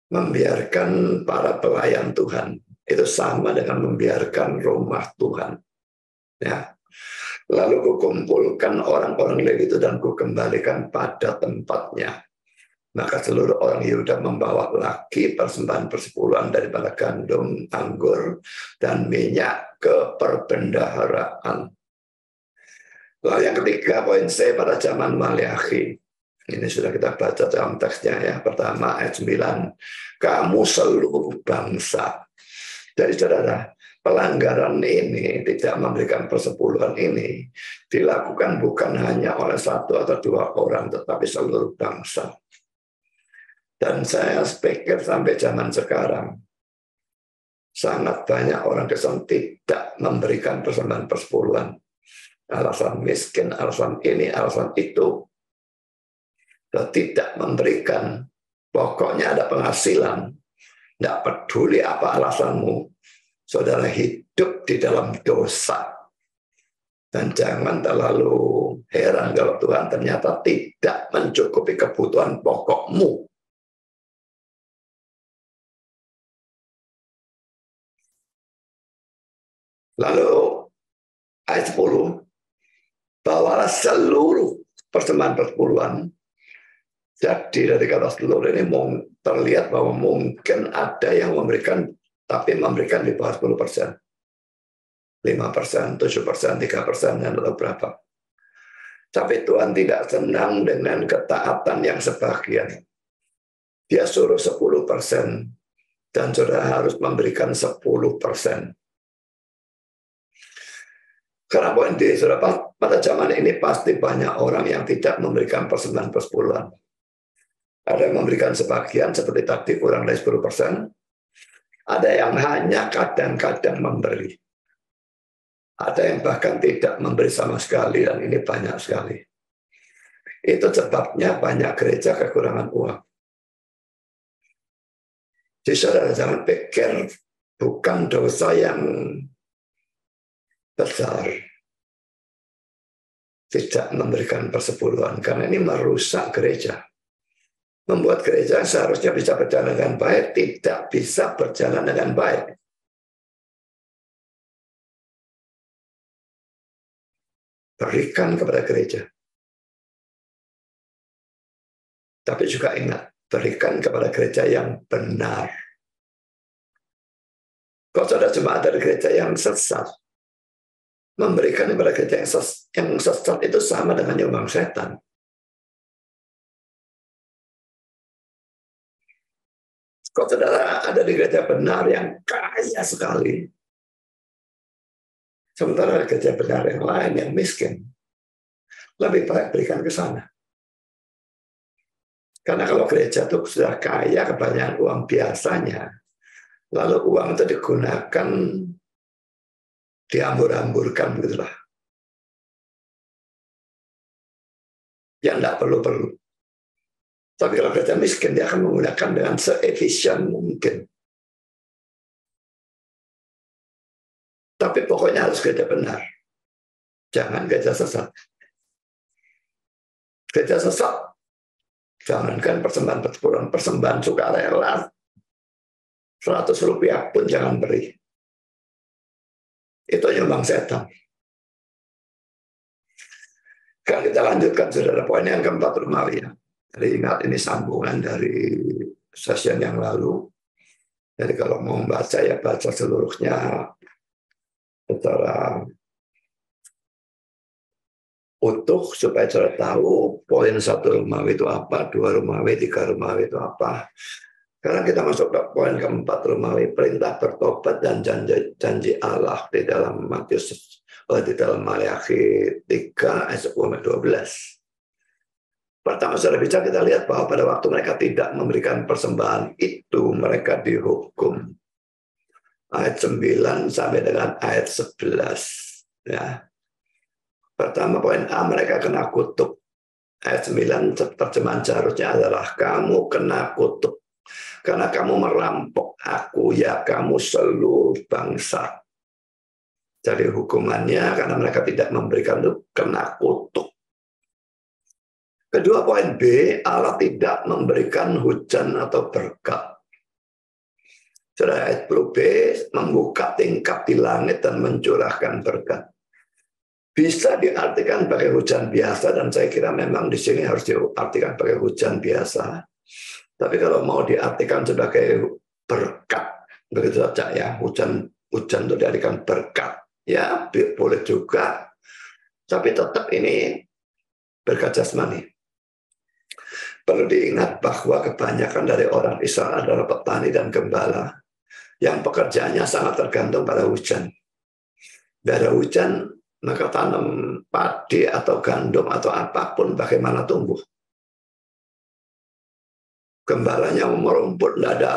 Membiarkan para pelayan Tuhan itu sama dengan membiarkan rumah Tuhan. Ya. Lalu kukumpulkan orang-orang Lewi itu dan kukembalikan pada tempatnya. Maka seluruh orang Yehuda membawa lagi persembahan persepuluhan daripada gandum, anggur, dan minyak ke perbendaharaan. Lalu yang ketiga, poin C pada zaman Maleakhi. Ini sudah kita baca dalam teksnya ya. Pertama ayat 9. Kamu seluruh bangsa. Jadi saudara, pelanggaran ini tidak memberikan persepuluhan ini dilakukan bukan hanya oleh satu atau dua orang, tetapi seluruh bangsa. Dan saya pikir sampai zaman sekarang, sangat banyak orang Kristen tidak memberikan persembahan persepuluhan. Alasan miskin, alasan ini, alasan itu. Dan tidak memberikan, pokoknya ada penghasilan. Tidak peduli apa alasanmu, saudara hidup di dalam dosa. Dan jangan terlalu heran kalau Tuhan ternyata tidak mencukupi kebutuhan pokokmu. Lalu ayat 10, bawalah seluruh persembahan persepuluhan. Jadi dari kata seluruh ini terlihat bahwa mungkin ada yang memberikan, tapi memberikan di bawah 10%. 5%, 7%, 3%, atau berapa. Tapi Tuhan tidak senang dengan ketaatan yang sebagian. Dia suruh 10%, dan saudara harus memberikan 10%. Karena poin D, saudara, pada zaman ini pasti banyak orang yang tidak memberikan persembahan persepuluhan. Ada yang memberikan sebagian seperti tadi kurang dari 10%. Ada yang hanya kadang-kadang memberi. Ada yang bahkan tidak memberi sama sekali, dan ini banyak sekali. Itu sebabnya banyak gereja kekurangan uang. Jadi saudara jangan pikir bukan dosa yang besar tidak memberikan persepuluhan, karena ini merusak gereja. Membuat gereja seharusnya bisa berjalan dengan baik, tidak bisa berjalan dengan baik. Berikan kepada gereja. Tapi juga ingat, berikan kepada gereja yang benar. Kalau saudara jemaat dari gereja yang sesat, memberikan kepada gereja yang sesat itu sama dengan nyumbang setan. Kalau saudara ada di gereja benar yang kaya sekali, sementara gereja benar yang lain yang miskin, lebih baik berikan ke sana. Karena kalau gereja itu sudah kaya kebanyakan uang biasanya, lalu uang itu digunakan, diambur-amburkan begitulah. Yang tidak perlu-perlu. Tapi kalau gereja miskin, dia akan menggunakan dengan seefisien mungkin. Tapi pokoknya harus gereja benar. Jangan gereja sesat. Gereja sesat, jangankan persembahan persepuluhan, persembahan sukarela, 100 rupiah pun jangan beri. Itu nyumbang setan. Kalau kita lanjutkan, saudara, poin yang keempat, Romawi. Jadi ingat, ini sambungan dari sesi yang lalu. Jadi kalau mau baca, ya baca seluruhnya secara utuh supaya saudara tahu poin 1 Romawi itu apa, 2 Romawi, 3 Romawi itu apa. Sekarang kita masuk ke poin keempat, Romawi, perintah bertobat dan janji Allah di dalam di dalam Maleakhi 3 ayat 10-12. Pertama saudara bicara, kita lihat bahwa pada waktu mereka tidak memberikan persembahan itu, mereka dihukum. Ayat 9 sampai dengan ayat 11. Ya. Pertama poin A, mereka kena kutuk. Ayat 9 terjemahan seharusnya adalah kamu kena kutuk. Karena kamu merampok aku, ya kamu seluruh bangsa. Jadi hukumannya karena mereka tidak memberikan itu kena kutuk. Kedua poin B, Allah tidak memberikan hujan atau berkat. Saudara, ayat 10b membuka tingkap di langit dan mencurahkan berkat. Bisa diartikan pakai hujan biasa, dan saya kira memang di sini harus diartikan pakai hujan biasa. Tapi kalau mau diartikan sebagai berkat, begitu saja ya, hujan itu diartikan berkat, ya boleh juga. Tapi tetap ini berkat jasmani. Perlu diingat bahwa kebanyakan dari orang Israel adalah petani dan gembala yang pekerjaannya sangat tergantung pada hujan. Tidak ada hujan, maka tanam padi atau gandum atau apapun bagaimana tumbuh. Gembalanya merumput, tidak ada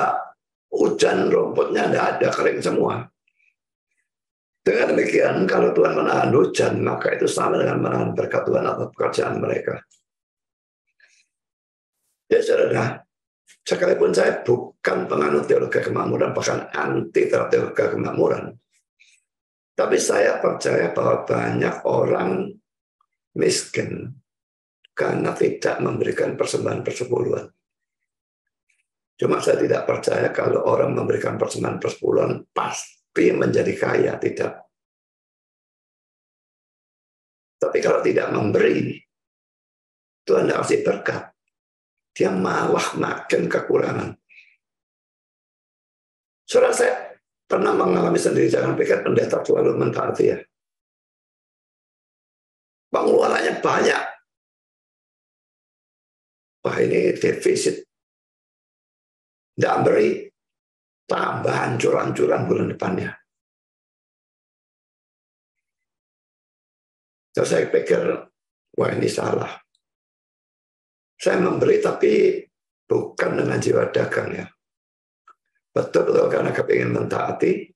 hujan, rumputnya tidak ada, kering semua. Dengan demikian, kalau Tuhan menahan hujan, maka itu sama dengan menahan berkat Tuhan atau pekerjaan mereka. Ya saudara, sekalipun saya bukan penganut teologi kemakmuran, bahkan anti teologi kemakmuran, tapi saya percaya bahwa banyak orang miskin karena tidak memberikan persembahan persepuluhan. Cuma saya tidak percaya kalau orang memberikan persembahan persepuluhan pasti menjadi kaya, tidak. Tapi kalau tidak memberi, Tuhan tidak kasih berkat. Dia malah makin kekurangan. Saudara, saya pernah mengalami sendiri, jangan pikir pendeta selalu mentaati ya. Pengeluarannya banyak. Wah, ini defisit. Tidak beri, tambah hancur-hancuran bulan depannya. Terus saya pikir, wah ini salah. Saya memberi tapi bukan dengan jiwa dagang ya. Betul-betul karena kepingin mentaati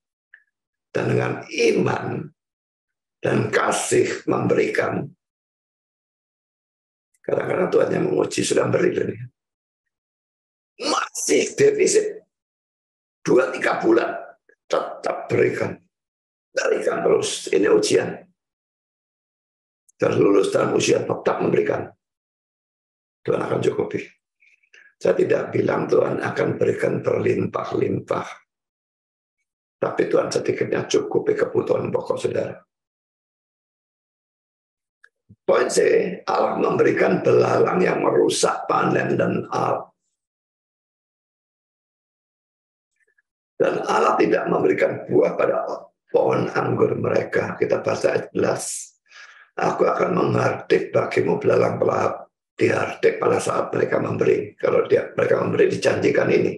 dan dengan iman dan kasih memberikan. Kadang-kadang Tuhan yang menguji sudah beri ini. Masih defisit 2-3 bulan tetap berikan. Berikan terus, ini ujian. Dan lulus dalam ujian tetap memberikan. Tuhan akan cukupi. Saya tidak bilang Tuhan akan berikan berlimpah-limpah. Tapi Tuhan sedikitnya cukupi kebutuhan pokok saudara. Poin C, Allah memberikan belalang yang merusak panen dan alat. Dan Allah tidak memberikan buah pada pohon anggur mereka. Kita baca ayat 11. Aku akan menghardik bagimu belalang dihardik pada saat mereka memberi. Kalau mereka memberi dijanjikan ini,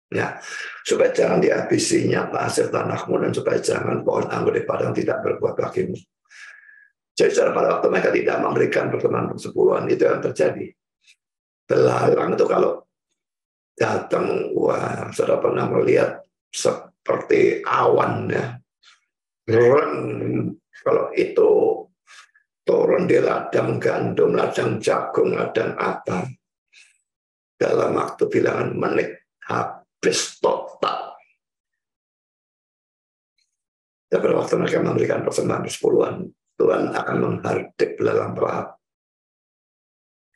ya, supaya jangan dihabisinya hasil tanahmu dan supaya jangan pohon anggur di padang tidak berbuah bagimu. Jadi pada waktu mereka tidak memberikan pertemuan persepuluhan, itu yang terjadi. Belalang itu kalau datang, wah, sudah pernah melihat seperti awan ya. Kalau itu turun di ladang gandum, ladang jagung, ladang apa, dalam waktu bilangan menit habis total. Dan pada waktu mereka memberikan persembahan persepuluhan, Tuhan akan menghardik belalang pelahap.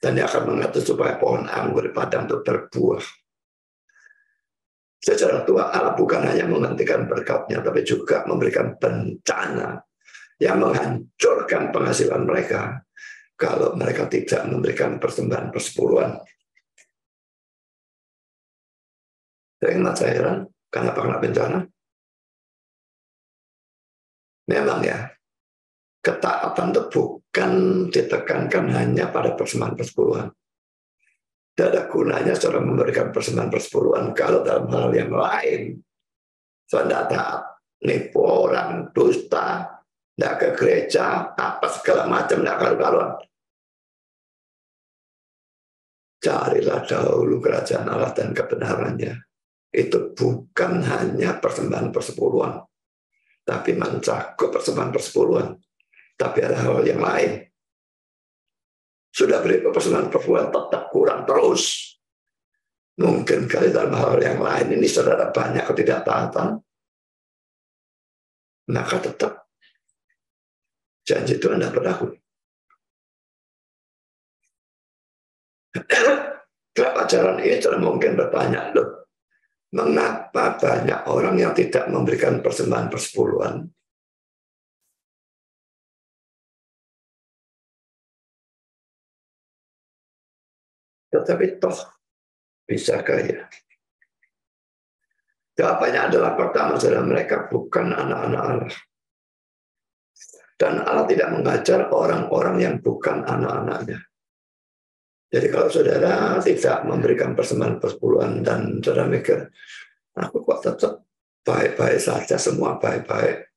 Dan dia akan mengatur supaya pohon anggur di padang itu berbuah. Secara Tuhan Allah bukan hanya menghentikan berkatnya, tapi juga memberikan bencana yang menghancurkan penghasilan mereka kalau mereka tidak memberikan persembahan persepuluhan. Saya ingat saya heran, kenapa kena bencana? Memang ya, ketaatan itu bukan ditekankan hanya pada persembahan persepuluhan. Tidak ada gunanya saudara memberikan persembahan persepuluhan kalau dalam hal yang lain saudara tidak taat, nipu orang, dusta, tidak ke gereja, apa segala macam, tidak karu-karuan. Carilah dahulu kerajaan Allah dan kebenarannya. Itu bukan hanya persembahan persepuluhan, tapi mencakup persembahan persepuluhan. Tapi ada hal yang lain. Sudah beri persembahan persepuluhan tetap kurang terus. Mungkin kali dalam hal yang lain ini saudara banyak ketidaktaatan, maka tetap janji Tuhan tidak berlaku. Kenapa ajaran ini saudara mungkin bertanya, loh, mengapa banyak orang yang tidak memberikan persembahan persepuluhan? Tetapi toh bisa kaya. Jawabannya adalah pertama, saudara, mereka bukan anak-anak Allah. Dan Allah tidak mengajar orang-orang yang bukan anak-anaknya. Jadi kalau saudara tidak memberikan persembahan persepuluhan dan saudara mikir, aku kok tetap baik-baik saja, semua baik-baik.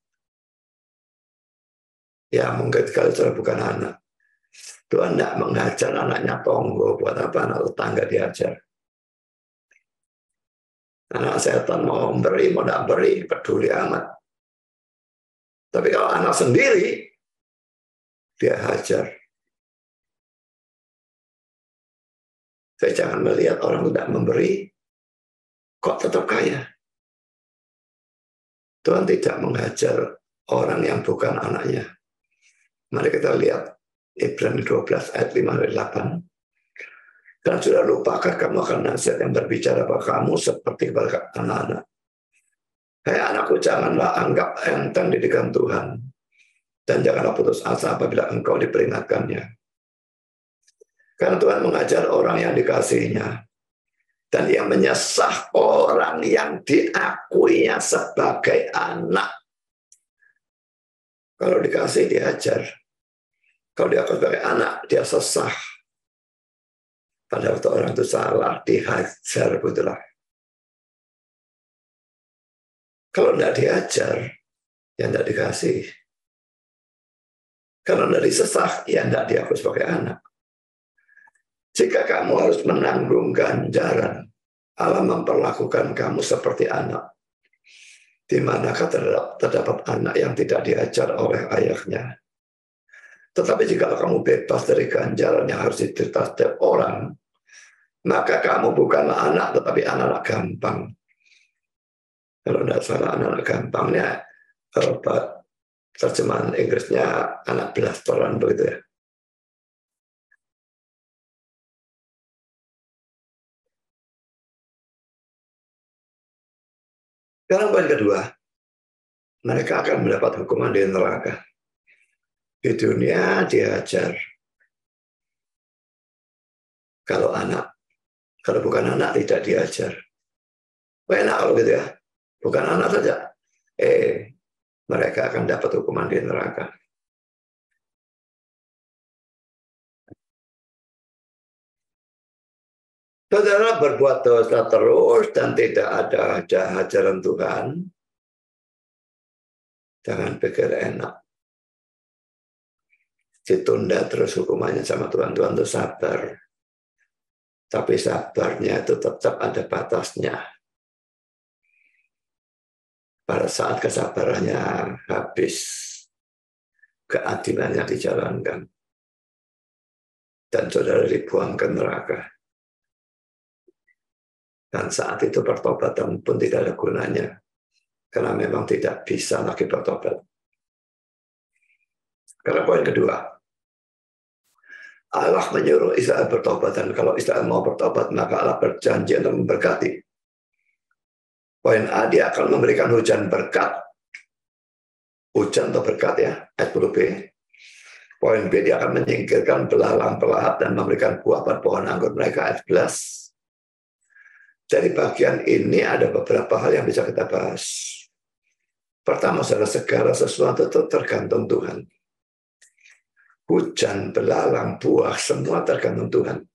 Ya mungkin kalau saudara bukan anak. Tuhan tidak mengajar anaknya tonggo, buat apa anak tetangga diajar. Anak setan mau beri, mau tidak beri, peduli amat. Tapi kalau anak sendiri, dia hajar. Saya jangan melihat orang tidak memberi, kok tetap kaya. Tuhan tidak mengajar orang yang bukan anaknya. Mari kita lihat Ibrani 12 ayat 5-8. Dan sudah lupakah kamu akan nasihat yang berbicara pada kamu seperti kepada anak-anak. Hai anakku, janganlah anggap enteng didikan Tuhan. Dan janganlah putus asa apabila engkau diperingatkannya. Karena Tuhan mengajar orang yang dikasihinya. Dan yang menyesah orang yang diakuinya sebagai anak. Kalau dikasih diajar. Kalau diakui sebagai anak, dia sesah. Pada waktu orang itu salah, dihajar, begitulah. Kalau tidak diajar, ya tidak dikasih. Kalau tidak disesah, ya tidak diakui sebagai anak. Jika kamu harus menanggung ganjaran, Allah memperlakukan kamu seperti anak. Di manakah terdapat anak yang tidak diajar oleh ayahnya. Tetapi jika kamu bebas dari ganjaran yang harus diterima setiap orang, maka kamu bukanlah anak, tetapi anak-anak gampang. Kalau tidak salah, anak-anak gampangnya, kalau terjemahan Inggrisnya anak blasteran begitu ya. Sekarang poin kedua, mereka akan mendapat hukuman di neraka. Di dunia diajar. Kalau anak, kalau bukan anak tidak diajar. Enak kalau gitu ya, bukan anak saja. Mereka akan dapat hukuman di neraka. Saudara berbuat dosa terus dan tidak ada ajaran Tuhan, jangan pikir enak. Ditunda terus hukumannya sama Tuhan. Tuhan itu sabar. Tapi sabarnya itu tetap ada batasnya. Pada saat kesabarannya habis, keadilannya dijalankan, dan saudara dibuang ke neraka. Dan saat itu pertobatan pun tidak ada gunanya, karena memang tidak bisa lagi bertobat. Karena poin kedua, Allah menyuruh Israel bertobat, dan kalau Israel mau bertobat, maka Allah berjanji untuk memberkati. Poin A, dia akan memberikan hujan berkat. Hujan atau berkat ya, ayat 10b. Poin B, dia akan menyingkirkan belalang pelahat dan memberikan buah pada pohon anggur mereka, ayat 11. Dari bagian ini ada beberapa hal yang bisa kita bahas. Pertama, segala sesuatu itu tergantung Tuhan. Hujan, belalang, buah, semua tergantung Tuhan.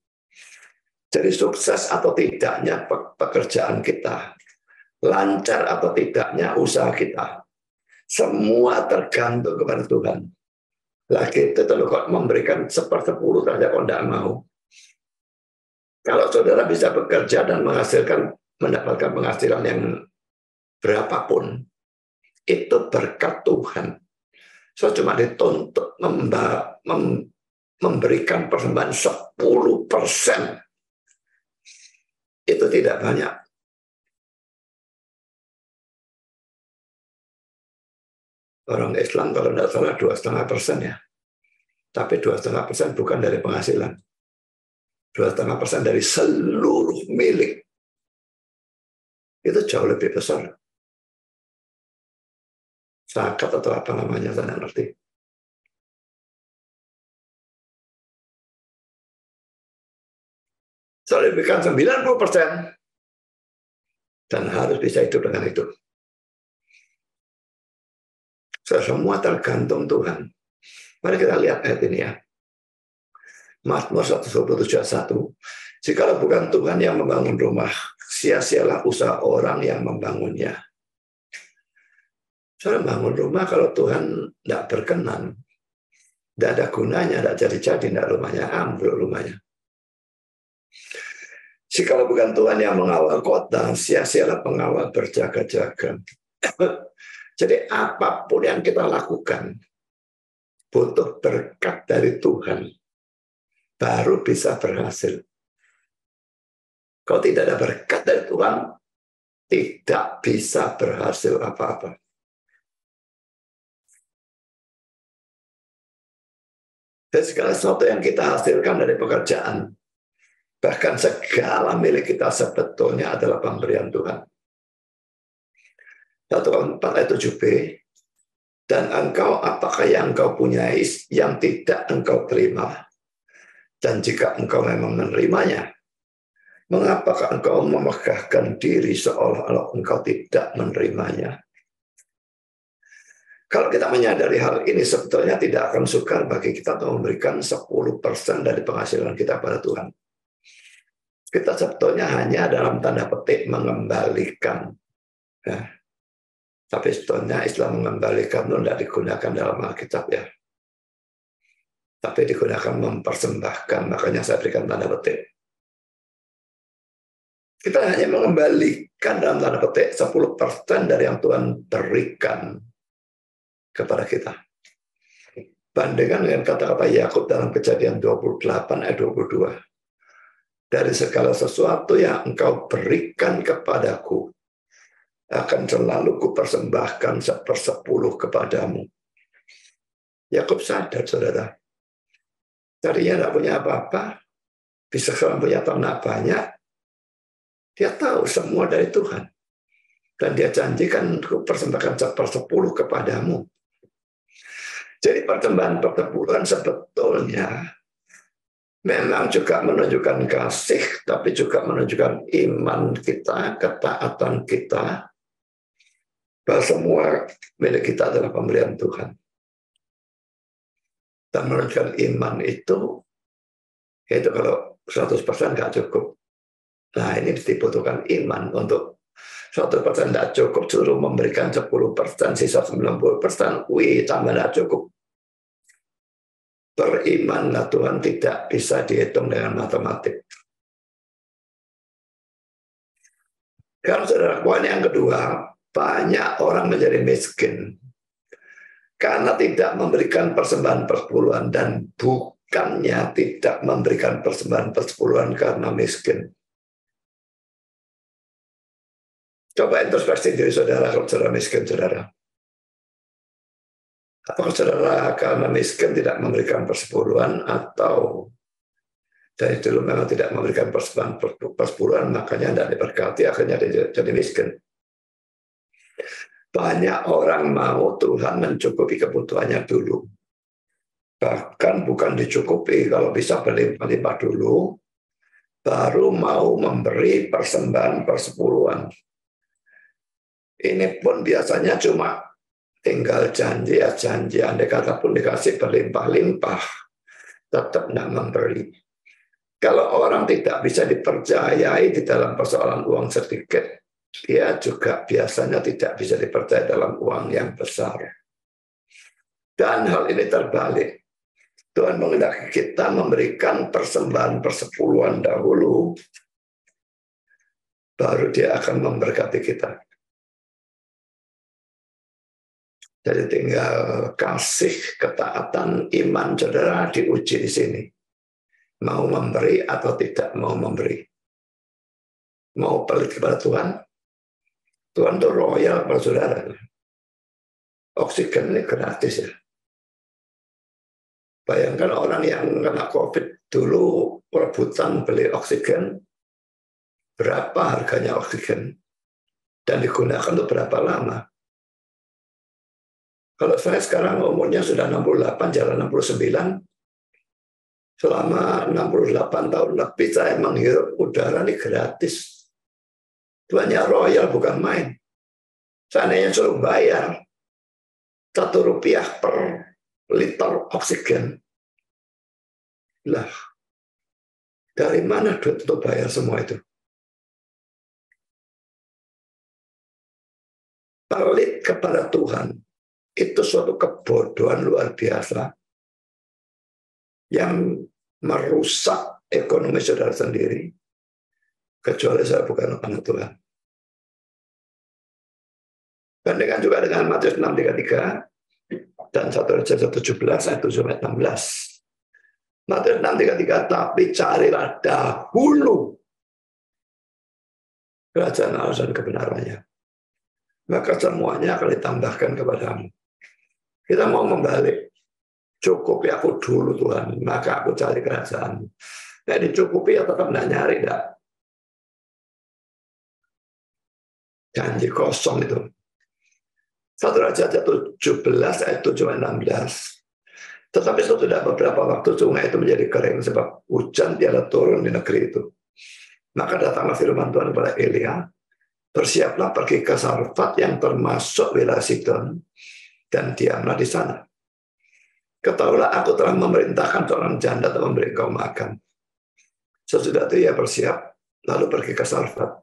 Jadi sukses atau tidaknya pekerjaan kita, lancar atau tidaknya usaha kita, semua tergantung kepada Tuhan. Lagi itu kok memberikan 1/10 saja kok tidak mau. Kalau saudara bisa bekerja dan mendapatkan penghasilan yang berapapun, itu berkat Tuhan. Saya cuma dituntut memberikan persembahan 10%. Itu tidak banyak. Orang Islam kalau tidak salah 2,5% ya. Tapi 2,5% bukan dari penghasilan. 2,5% dari seluruh milik. Itu jauh lebih besar. Zakat atau apa namanya, saya tidak ngerti. Saya lebihkan 90%. Dan harus bisa hidup dengan itu. Semua tergantung Tuhan. Mari kita lihat ayat ini ya. Mazmur 127:1. Jikalau bukan Tuhan yang membangun rumah, sia-sialah usaha orang yang membangunnya. Saya bangun rumah kalau Tuhan tidak berkenan, tidak ada gunanya, tidak jadi-jadi, tidak rumahnya ambruk rumahnya. Jikalau bukan Tuhan yang mengawal kota, sia-sialah pengawal berjaga-jaga. Jadi apapun yang kita lakukan, butuh berkat dari Tuhan, baru bisa berhasil. Kalau tidak ada berkat dari Tuhan, tidak bisa berhasil apa-apa. Dan segala sesuatu yang kita hasilkan dari pekerjaan, bahkan segala milik kita sebetulnya adalah pemberian Tuhan. 1 Korintus 4 ayat 7b, dan engkau apakah yang engkau punyai yang tidak engkau terima? Dan jika engkau memang menerimanya, mengapakah engkau memegahkan diri seolah-olah engkau tidak menerimanya? Kalau kita menyadari hal ini, sebetulnya tidak akan sukar bagi kita untuk memberikan 10% dari penghasilan kita pada Tuhan. Kita sebetulnya hanya dalam tanda petik mengembalikan. Ya. Tapi sebetulnya Islam mengembalikan itu tidak digunakan dalam Alkitab ya. Tapi digunakan mempersembahkan, makanya saya berikan tanda petik. Kita hanya mengembalikan dalam tanda petik 10% dari yang Tuhan berikan kepada kita. Bandingkan dengan kata-kata Yakub dalam Kejadian 28 ayat 22. Dari segala sesuatu yang engkau berikan kepadaku, akan selalu kupersembahkan 1/10 kepadamu. Yakub sadar, saudara. Tadinya tidak punya apa-apa, bisa sekarang punya tanah banyak. Dia tahu semua dari Tuhan. Dan dia janjikan kupersembahkan 1/10 kepadamu. Jadi persembahan pertempuran sebetulnya memang juga menunjukkan kasih, tapi juga menunjukkan iman kita, ketaatan kita, bahwa semua milik kita adalah pemberian Tuhan. Dan menunjukkan iman itu, yaitu kalau 100% nggak cukup. Nah ini dibutuhkan iman untuk 100% tidak cukup, suruh memberikan 10%, sisa 90%, tambah tidak cukup. Berimanlah Tuhan tidak bisa dihitung dengan matematik. Karena saudara, poin yang kedua, banyak orang menjadi miskin karena tidak memberikan persembahan persepuluhan, dan bukannya tidak memberikan persembahan persepuluhan karena miskin. Coba introspeksi diri saudara kalau saudara miskin, saudara. Apakah saudara karena miskin tidak memberikan persepuluhan, atau dari dulu memang tidak memberikan persembahan persepuluhan, makanya tidak diberkati, akhirnya jadi miskin? Banyak orang mau Tuhan mencukupi kebutuhannya dulu. Bahkan bukan dicukupi, kalau bisa berlimpah-limpah dulu, baru mau memberi persembahan persepuluhan. Ini pun biasanya cuma tinggal janji, andai kata pun dikasih berlimpah-limpah, tetap tidak memberi. Kalau orang tidak bisa dipercayai di dalam persoalan uang sedikit, dia juga biasanya tidak bisa dipercaya dalam uang yang besar. Dan hal ini terbalik. Tuhan menghendaki kita memberikan persembahan persepuluhan dahulu, baru dia akan memberkati kita. Jadi tinggal kasih, ketaatan, iman saudara diuji di sini. Mau memberi atau tidak mau memberi. Mau pelit kepada Tuhan. Tuhan itu royal kepada saudara. Oksigen ini gratis ya. Bayangkan orang yang kena COVID dulu rebutan beli oksigen. Berapa harganya oksigen? Dan digunakan untuk berapa lama? Kalau saya sekarang umurnya sudah 68, jalan 69. Selama 68 tahun lebih saya menghirup udara ini gratis. Tuhannya royal, bukan main. Seandainya suruh bayar Rp1 per liter oksigen. Lah, dari mana duit untuk bayar semua itu? Pelit kepada Tuhan itu suatu kebodohan luar biasa yang merusak ekonomi saudara sendiri, kecuali saya bukan anak Tuhan. Bandingkan juga dengan Matius 6:33 dan 1 Raja 17 ayat 7-16. Matius 6:33, tapi carilah dahulu kerajaan Allah dan kebenarannya, maka semuanya akan ditambahkan kepadamu. Kita mau membalik. Cukupi aku dulu Tuhan, maka aku cari kerajaan. Nah, dicukupi ya tetap tidak nyari, tidak. Janji kosong itu. 1 Raja 17 ayat 7-16. Tetapi sudah beberapa waktu sungai itu menjadi kering sebab hujan tiada turun di negeri itu. Maka datanglah firman Tuhan kepada Elia, bersiaplah pergi ke Sarfat yang termasuk wilayah Sidon, dan diamlah di sana. Ketahuilah aku telah memerintahkan seorang janda untuk memberi kau makan. Sesudah itu ia bersiap, lalu pergi ke Sarfat.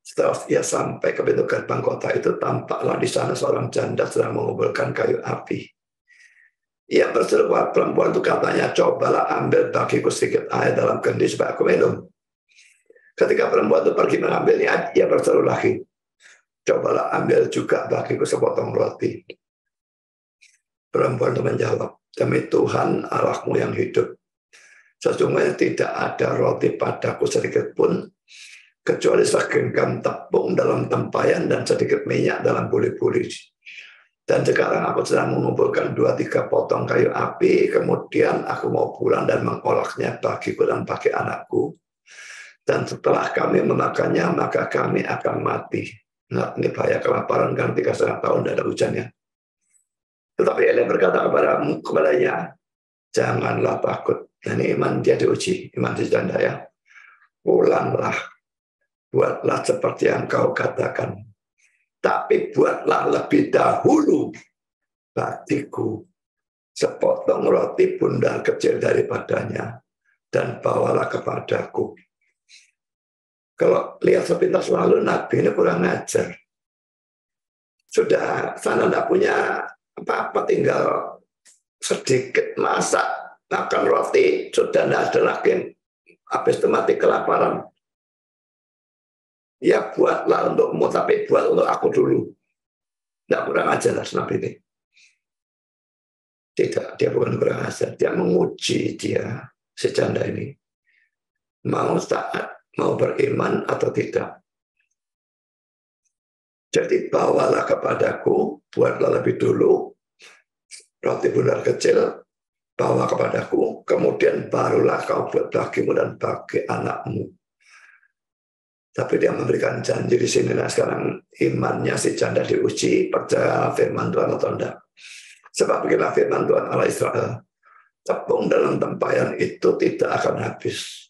Setelah ia sampai ke pintu gerbang kota itu, tampaklah di sana seorang janda sedang mengumpulkan kayu api. Ia berseru kepada perempuan itu, katanya, cobalah ambil bagiku sedikit air dalam kendi supaya aku minum. Ketika perempuan itu pergi mengambilnya, ia berseru lagi, cobalah ambil juga bagiku sepotong roti. Perempuan itu menjawab, demi Tuhan Allahmu yang hidup, sesungguhnya tidak ada roti padaku sedikit pun, kecuali segenggam tepung dalam tempayan dan sedikit minyak dalam buli-buli. Dan sekarang aku sedang mengumpulkan 2-3 potong kayu api, kemudian aku mau pulang dan mengolahnya bagiku dan bagi anakku. Dan setelah kami memakannya, maka kami akan mati. Nah, ini bahaya kelaparan kan 3,5 tahun tidak ada hujannya. Tetapi Elia berkata kepadanya, janganlah takut. Ini iman dia diuji, iman si janda ya. Pulanglah, buatlah seperti yang kau katakan. Tapi buatlah lebih dahulu bagiku sepotong roti bundar kecil daripadanya, dan bawalah kepadaku. Kalau lihat sepintas lalu, Nabi ini kurang ajar. Sudah sana tidak punya apa-apa, tinggal sedikit masak, makan roti, sudah tidak ada lagi, habis itu mati kelaparan. Ya buatlah untukmu, tapi buat untuk aku dulu. Tidak kurang ajar Nabi ini. Tidak, dia bukan kurang ajar. Dia menguji dia, si janda ini. Mau taat, mau beriman atau tidak. Jadi bawalah kepadaku, buatlah lebih dulu roti bundar kecil, bawa kepadaku, kemudian barulah kau buat bagimu dan bagi anakmu. Tapi dia memberikan janji di sini. Nah sekarang imannya si janda diuji, percaya firman Tuhan atau tidak. Sebab beginilah firman Tuhan Allah Israel, tepung dalam tempayan itu tidak akan habis,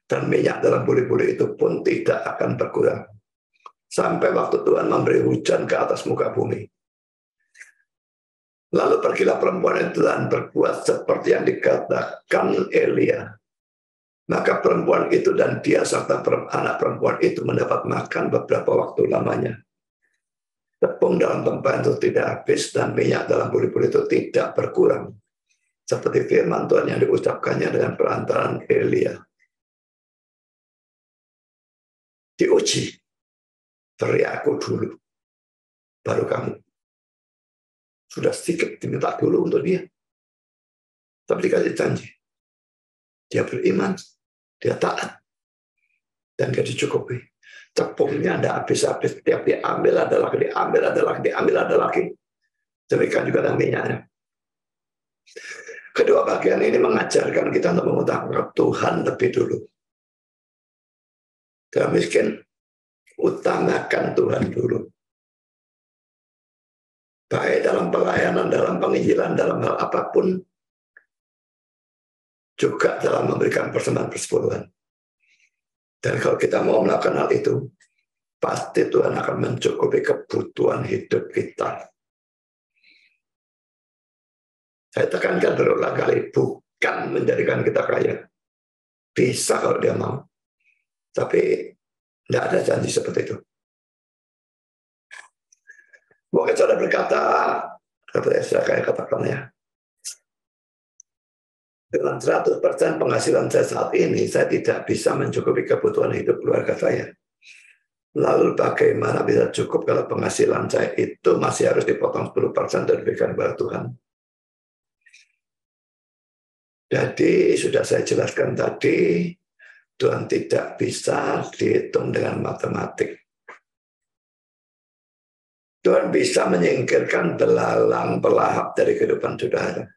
dan minyak dalam buli-buli itu pun tidak akan berkurang, sampai waktu Tuhan memberi hujan ke atas muka bumi. Lalu pergilah perempuan itu dan berbuat seperti yang dikatakan Elia. Maka perempuan itu dan dia serta anak perempuan itu mendapat makan beberapa waktu lamanya. Tepung dalam tempayan itu tidak habis dan minyak dalam buli-buli itu tidak berkurang, seperti firman Tuhan yang diucapkannya dengan perantaraan Elia. Diuji, beri aku dulu, baru kamu. Sudah sedikit diminta dulu untuk dia, tapi dikasih janji. Dia beriman, dia taat, dan dia dicukupi. Tepungnya tidak habis-habis, tiap diambil ada lagi, diambil ada lagi, diambil ada lagi. Demikian juga dengan minyaknya. Kedua bagian ini mengajarkan kita untuk mengutamakan Tuhan lebih dulu. Tidak miskin, utamakan Tuhan dulu. Baik dalam pelayanan, dalam penginjilan, dalam hal apapun, juga dalam memberikan persembahan persepuluhan. Dan kalau kita mau melakukan hal itu, pasti Tuhan akan mencukupi kebutuhan hidup kita. Saya tekankan berulang kali, bukan menjadikan kita kaya. Bisa kalau dia mau. Tapi tidak ada janji seperti itu. Mungkin saudara berkata, saya kayak katakan ya, dengan 100% penghasilan saya saat ini, saya tidak bisa mencukupi kebutuhan hidup keluarga saya. Lalu bagaimana bisa cukup kalau penghasilan saya itu masih harus dipotong 10% dan diberikan kepada Tuhan? Jadi sudah saya jelaskan tadi, Tuhan tidak bisa dihitung dengan matematik. Tuhan bisa menyingkirkan belalang pelahap dari kehidupan saudara.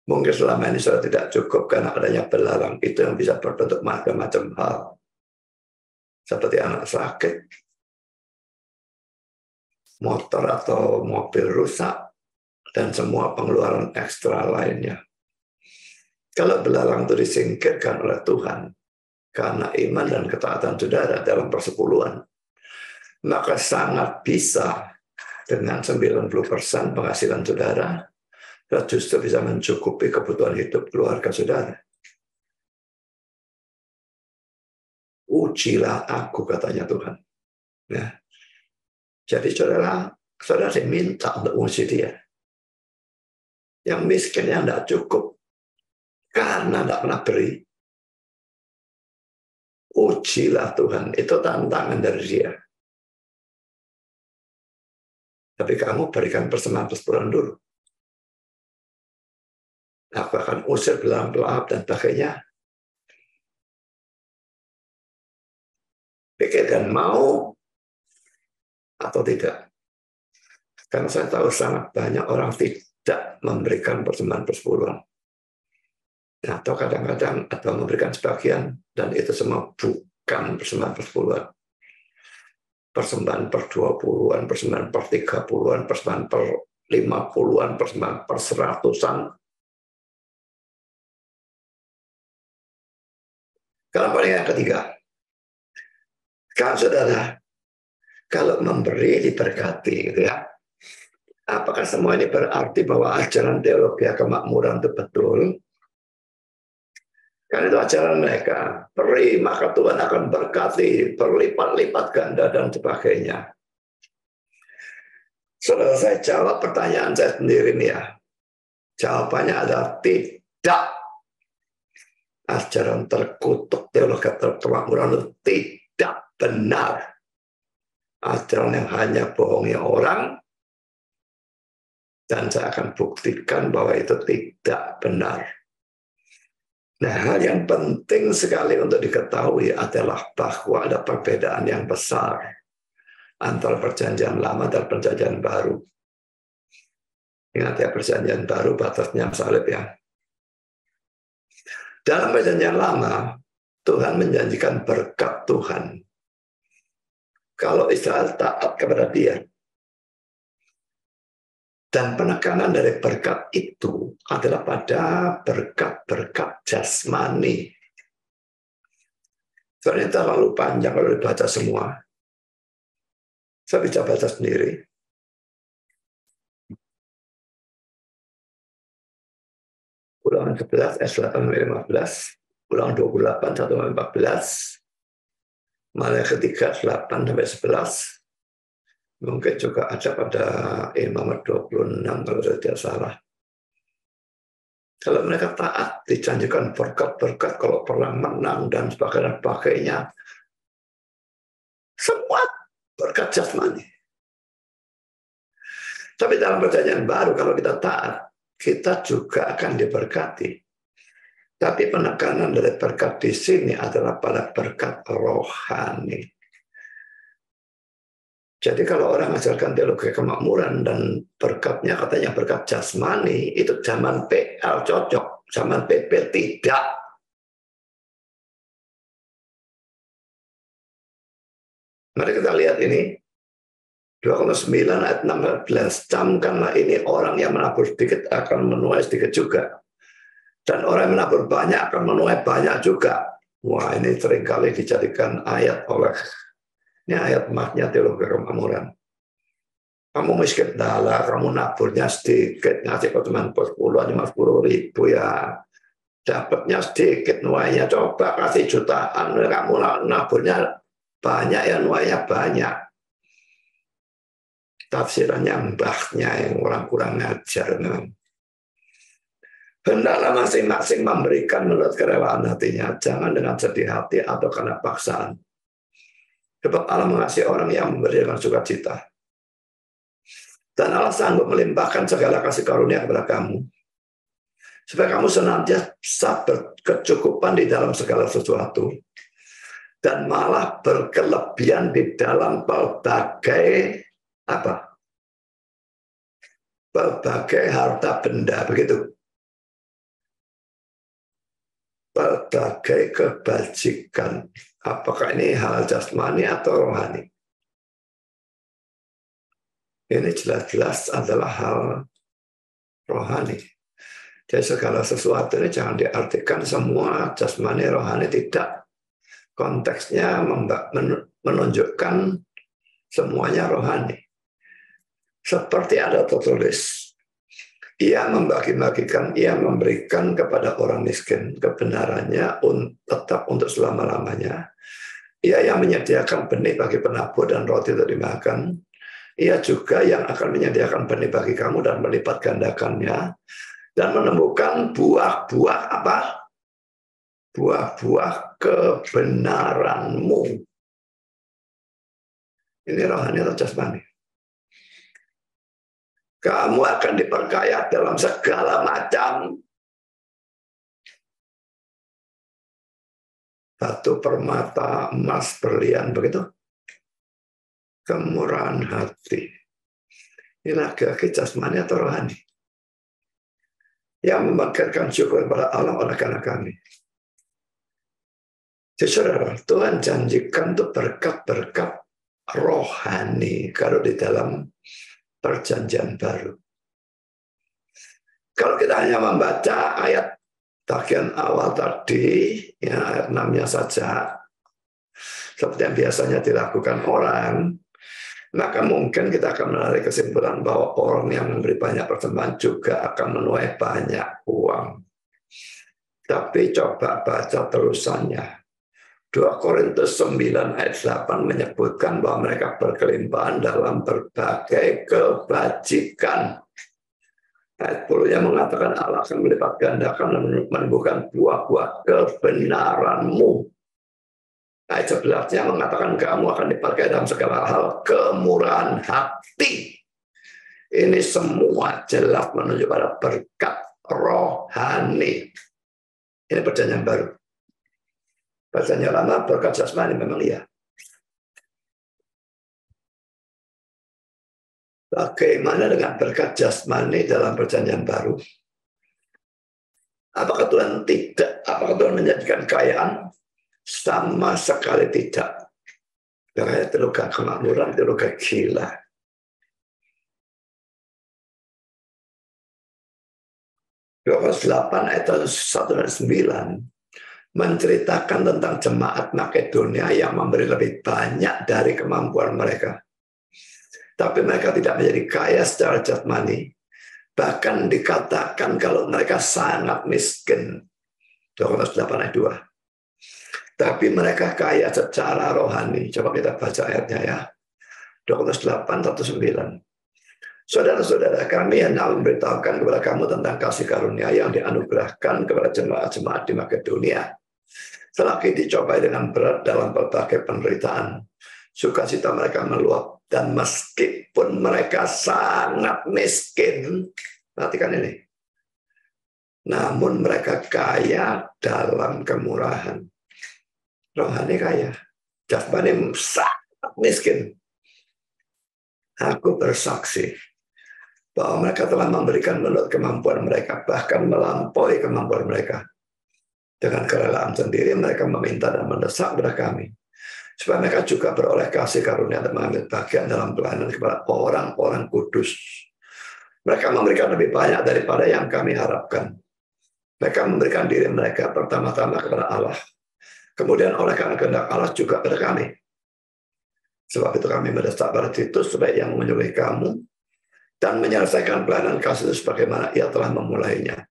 Mungkin selama ini sudah tidak cukup karena adanya belalang itu yang bisa berbentuk macam-macam hal. Seperti anak sakit, motor atau mobil rusak, dan semua pengeluaran ekstra lainnya. Kalau belalang itu disingkirkan oleh Tuhan karena iman dan ketaatan saudara dalam persepuluhan, maka sangat bisa dengan 90% penghasilan saudara, justru bisa mencukupi kebutuhan hidup keluarga saudara. Ujilah aku, katanya Tuhan. Ya. Jadi saudara diminta untuk uji dia. Yang miskin yang tidak cukup karena tidak pernah beri. Ujilah Tuhan, itu tantangan dari dia. Tapi kamu berikan persembahan persepuluhan dulu. Aku akan usir belalang pelahap dan sebagainya. Pikirkan mau atau tidak. Karena saya tahu sangat banyak orang tidak memberikan persembahan persepuluhan. Nah, atau kadang-kadang atau memberikan sebagian, dan itu semua bukan persembahan persepuluhan. Persembahan per 20-an, persembahan per 30-an, persembahan per 50-an, persembahan per 100-an. Kalau yang ketiga, kalau saudara, kalau memberi diberkati, gitu ya, apakah semua ini berarti bahwa ajaran teologi kemakmuran itu betul? Karena itu ajaran mereka, beri maka Tuhan akan berkati, berlipat-lipat ganda dan sebagainya. Saudara, saya jawab pertanyaan saya sendiri nih ya. Jawabannya adalah tidak. Ajaran terkutuk teologi kemakmuran itu tidak benar. Ajaran yang hanya bohongi orang, dan saya akan buktikan bahwa itu tidak benar. Nah, hal yang penting sekali untuk diketahui adalah bahwa ada perbedaan yang besar antara perjanjian lama dan perjanjian baru. Ingat ya, perjanjian baru batasnya salib ya. Dalam perjanjian lama, Tuhan menjanjikan berkat Tuhan. Kalau Israel taat kepada Dia. Dan penekanan dari berkat itu adalah pada berkat-berkat jasmani. Soalnya terlalu panjang kalau dibaca semua. Saya bisa baca sendiri. Ulangan 11, ayat 8-15. Ulangan 28, 1-14. Maleakhi 3, 8-11. Mungkin juga ada pada Imamat 26 kalau saya tidak salah. Kalau mereka taat, dijanjikan berkat-berkat kalau perang menang dan sebagainya. Semua berkat jasmani. Tapi dalam perjanjian baru kalau kita taat, kita juga akan diberkati. Tapi penekanan dari berkat di sini adalah pada berkat rohani. Jadi kalau orang mengajarkan teologi kemakmuran dan berkatnya katanya berkat jasmani, itu zaman PL cocok, zaman PP tidak. Mari kita lihat ini, 2 Korintus 9 ayat 16, camkanlah ini orang yang menabur sedikit akan menuai sedikit juga. Dan orang yang menabur banyak akan menuai banyak juga. Wah, ini seringkali dijadikan ayat oleh ini ayat emasnya teologi kemakmuran. Kamu miskin dalah, kamu naburnya sedikit, ngasih kok cuma 10 ribu ya. Dapatnya sedikit nuainya, coba kasih jutaan, kamu naburnya banyak ya nuainya banyak. Tafsirannya mbahnya yang orang kurang ngajar. Hendaklah masing-masing memberikan menurut kerelaan hatinya, jangan dengan sedih hati atau karena paksaan. Sebab Allah mengasihi orang yang memberi dengan sukacita. Dan Allah sanggup melimpahkan segala kasih karunia kepada kamu. Supaya kamu senantiasa berkecukupan di dalam segala sesuatu. Dan malah berkelebihan di dalam berbagai apa? Berbagai harta benda, begitu. Berbagai kebajikan. Apakah ini hal jasmani atau rohani? Ini jelas-jelas adalah hal rohani. Jadi segala sesuatu ini jangan diartikan semua jasmani rohani, tidak. Konteksnya menunjukkan semuanya rohani. Seperti ada tertulis, ia membagi-bagikan, ia memberikan kepada orang miskin kebenarannya tetap untuk selama-lamanya. Ia yang menyediakan benih bagi penabur dan roti untuk dimakan. Ia juga yang akan menyediakan benih bagi kamu dan melipat gandakannya. Dan menemukan buah-buah apa? Buah-buah kebenaranmu. Ini rohani atau jasmani? Kamu akan diperkaya dalam segala macam batu permata, emas, berlian, begitu. Kemurahan hati. Ini laki-laki jasmani atau rohani? Yang membangkitkan syukur kepada Allah oleh karena kami. Saudara, Tuhan janjikan itu berkat-berkat rohani kalau di dalam perjanjian baru. Kalau kita hanya membaca ayat bagian awal tadi, ya, ayat 6-nya saja, seperti yang biasanya dilakukan orang, maka mungkin kita akan menarik kesimpulan bahwa orang yang memberi banyak persembahan juga akan menuai banyak uang. Tapi coba baca terusannya. 2 Korintus 9 ayat 8 menyebutkan bahwa mereka berkelimpahan dalam berbagai kebajikan. Ayat 10-nya mengatakan Allah akan melipat gandakan dan menumbuhkan buah-buah kebenaranmu. Ayat 11-nya mengatakan kamu akan dipakai dalam segala hal kemurahan hati. Ini semua jelas menunjuk pada berkat rohani. Ini perjanjian baru. Perjanjian lama berkat jasmani memang iya. Bagaimana dengan berkat jasmani dalam perjanjian baru? Apakah Tuhan tidak? Apakah Tuhan menjadikan kekayaan? Sama sekali tidak. Kayak terluka kemakmuran, terluka gila. Yohanes 8 ayat 1 dan 9 menceritakan tentang jemaat Makedonia yang memberi lebih banyak dari kemampuan mereka. Tapi mereka tidak menjadi kaya secara jasmani. Bahkan dikatakan kalau mereka sangat miskin. Yohanes 8 ayat 2. Tapi mereka kaya secara rohani. Coba kita baca ayatnya ya. Yohanes 8, 1-9. Saudara-saudara kami hendak memberitahukan kepada kamu tentang kasih karunia yang dianugerahkan kepada jemaat-jemaat di Makedonia. Selagi dicobai dengan berat dalam berbagai penderitaan, sukacita mereka meluap. Dan meskipun mereka sangat miskin, perhatikan ini, namun mereka kaya dalam kemurahan. Rohani kaya, jasmani sangat miskin. Aku bersaksi bahwa mereka telah memberikan menurut kemampuan mereka, bahkan melampaui kemampuan mereka. Dengan kerelaan sendiri mereka meminta dan mendesak kepada kami, supaya mereka juga beroleh kasih karunia dan mengambil bagian dalam pelayanan kepada orang-orang kudus. Mereka memberikan lebih banyak daripada yang kami harapkan. Mereka memberikan diri mereka pertama-tama kepada Allah. Kemudian oleh karena kehendak Allah juga pada kami. Sebab itu kami mendesak pada Titus supaya ia mengunjungi kamu dan menyelesaikan pelayanan kasih sebagaimana ia telah memulainya.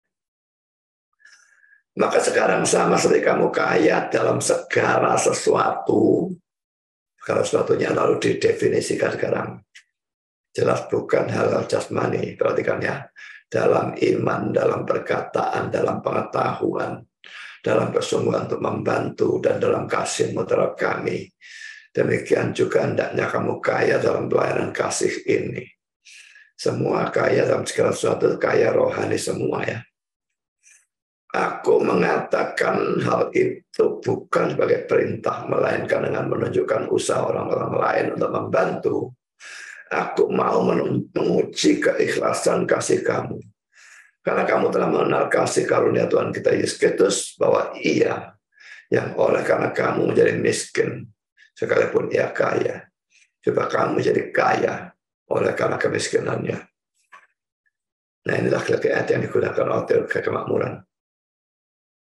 Maka sekarang sama seperti kamu kaya dalam segala sesuatu. Segala sesuatunya lalu didefinisikan sekarang. Jelas bukan hal jasmani, perhatikan ya. Dalam iman, dalam perkataan, dalam pengetahuan, dalam kesungguhan untuk membantu, dan dalam kasih terhadap kami. Demikian juga hendaknya kamu kaya dalam pelayanan kasih ini. Semua kaya dalam segala sesuatu, kaya rohani semua ya. Aku mengatakan hal itu bukan sebagai perintah, melainkan dengan menunjukkan usaha orang-orang lain untuk membantu. Aku mau menguji keikhlasan kasih kamu. Karena kamu telah mengenal kasih karunia Tuhan kita Yesus Kristus, bahwa Ia yang oleh karena kamu menjadi miskin, sekalipun Ia kaya, coba kamu menjadi kaya oleh karena kemiskinannya. Nah, inilah ayat yang digunakan oleh teologi kemakmuran.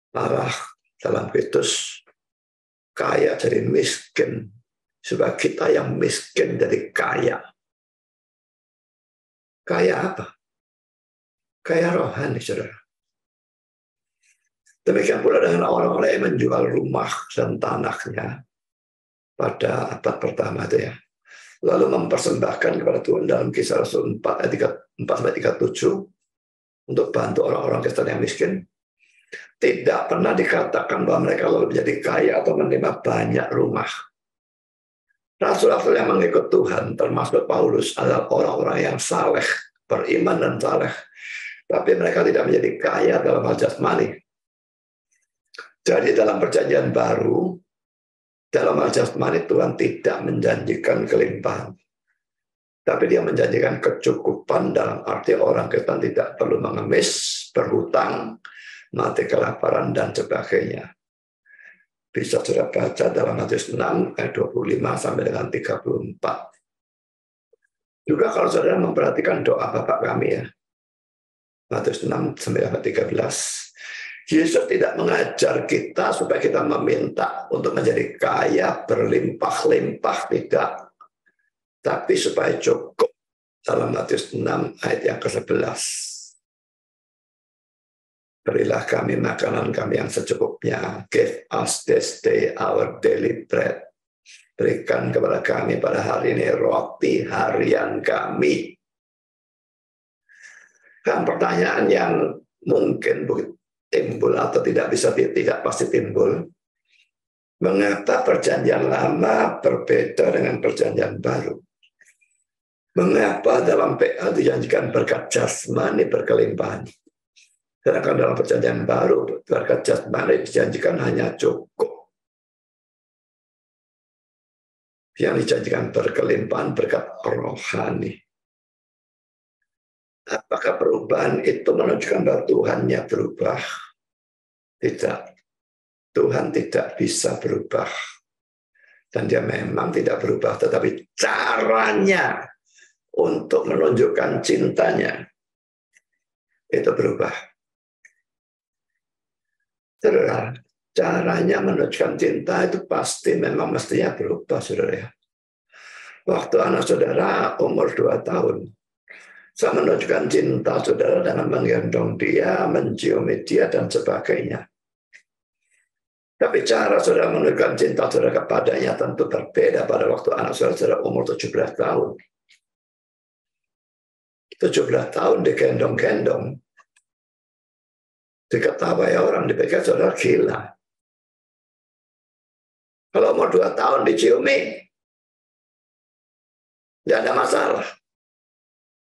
Allah dalam Kristus kaya jadi miskin, sebab kita yang miskin jadi kaya. Kaya apa? Kaya rohani, saudara. Demikian pula dengan orang-orang yang menjual rumah dan tanahnya pada abad pertama itu ya. Lalu mempersembahkan kepada Tuhan dalam Kisah Rasul 4 ayat 4-37 untuk bantu orang-orang Kristen yang miskin. Tidak pernah dikatakan bahwa mereka lalu menjadi kaya atau menerima banyak rumah. Rasul-rasul yang mengikut Tuhan, termasuk Paulus, adalah orang-orang yang saleh, beriman dan saleh. Tapi mereka tidak menjadi kaya dalam hal jasmani. Jadi dalam perjanjian baru, dalam hal jasmani Tuhan tidak menjanjikan kelimpahan. Tapi dia menjanjikan kecukupan dalam arti orang Kristen tidak perlu mengemis, berhutang, mati kelaparan, dan sebagainya. Bisa sudah baca dalam Matius 6 ayat 25 sampai dengan 34. Juga kalau saudara memperhatikan doa Bapa kami ya, Matius 6 sampai 13. Yesus tidak mengajar kita supaya kita meminta untuk menjadi kaya, berlimpah-limpah, tidak. Tapi supaya cukup. Dalam Matius 6 ayat yang ke-11. Berilah kami makanan kami yang secukupnya. Give us this day our daily bread. Berikan kepada kami pada hari ini roti harian kami. Kan pertanyaan yang mungkin timbul atau tidak bisa tidak pasti timbul. Mengapa perjanjian lama berbeda dengan perjanjian baru? Mengapa dalam PA dijanjikan berkat jasmani berkelimpahan? Sedangkan dalam perjanjian baru berkat jasmani dijanjikan hanya cukup. Yang dijanjikan berkelimpahan berkat rohani. Apakah perubahan itu menunjukkan bahwa Tuhannya berubah? Tidak. Tuhan tidak bisa berubah. Dan dia memang tidak berubah. Tetapi caranya untuk menunjukkan cintanya itu berubah. Saudara, caranya menunjukkan cinta itu pasti memang mestinya berubah, saudara ya. Waktu anak saudara umur 2 tahun, saya menunjukkan cinta saudara dengan menggendong dia, menciumi dia, dan sebagainya. Tapi cara saudara menunjukkan cinta saudara kepadanya tentu berbeda pada waktu anak saudara umur 17 tahun. 17 tahun digendong-gendong, diketahui orang, dipikir saudara gila. Kalau umur 2 tahun diciumi, tidak ada masalah.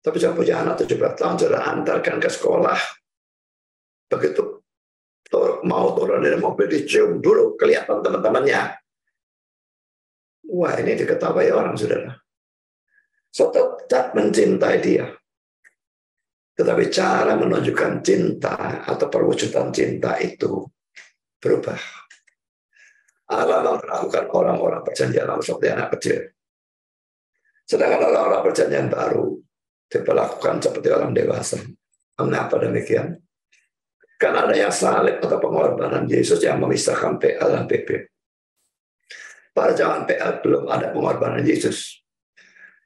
Tapi saya punya anak 17 tahun, saudara antarkan ke sekolah. Begitu mau turun dari mobil, dicium dulu, kelihatan teman-temannya. Wah, ini diketahui orang, saudara. Saya tetap mencintai dia. Tetapi cara menunjukkan cinta atau perwujudan cinta itu berubah. Allah melakukan orang-orang perjanjian lama seperti anak kecil. Sedangkan orang-orang perjanjian baru diperlakukan seperti orang dewasa. Mengapa demikian? Karena ada yang salib atau pengorbanan Yesus yang memisahkan PA dan PP. Pada zaman PA belum ada pengorbanan Yesus.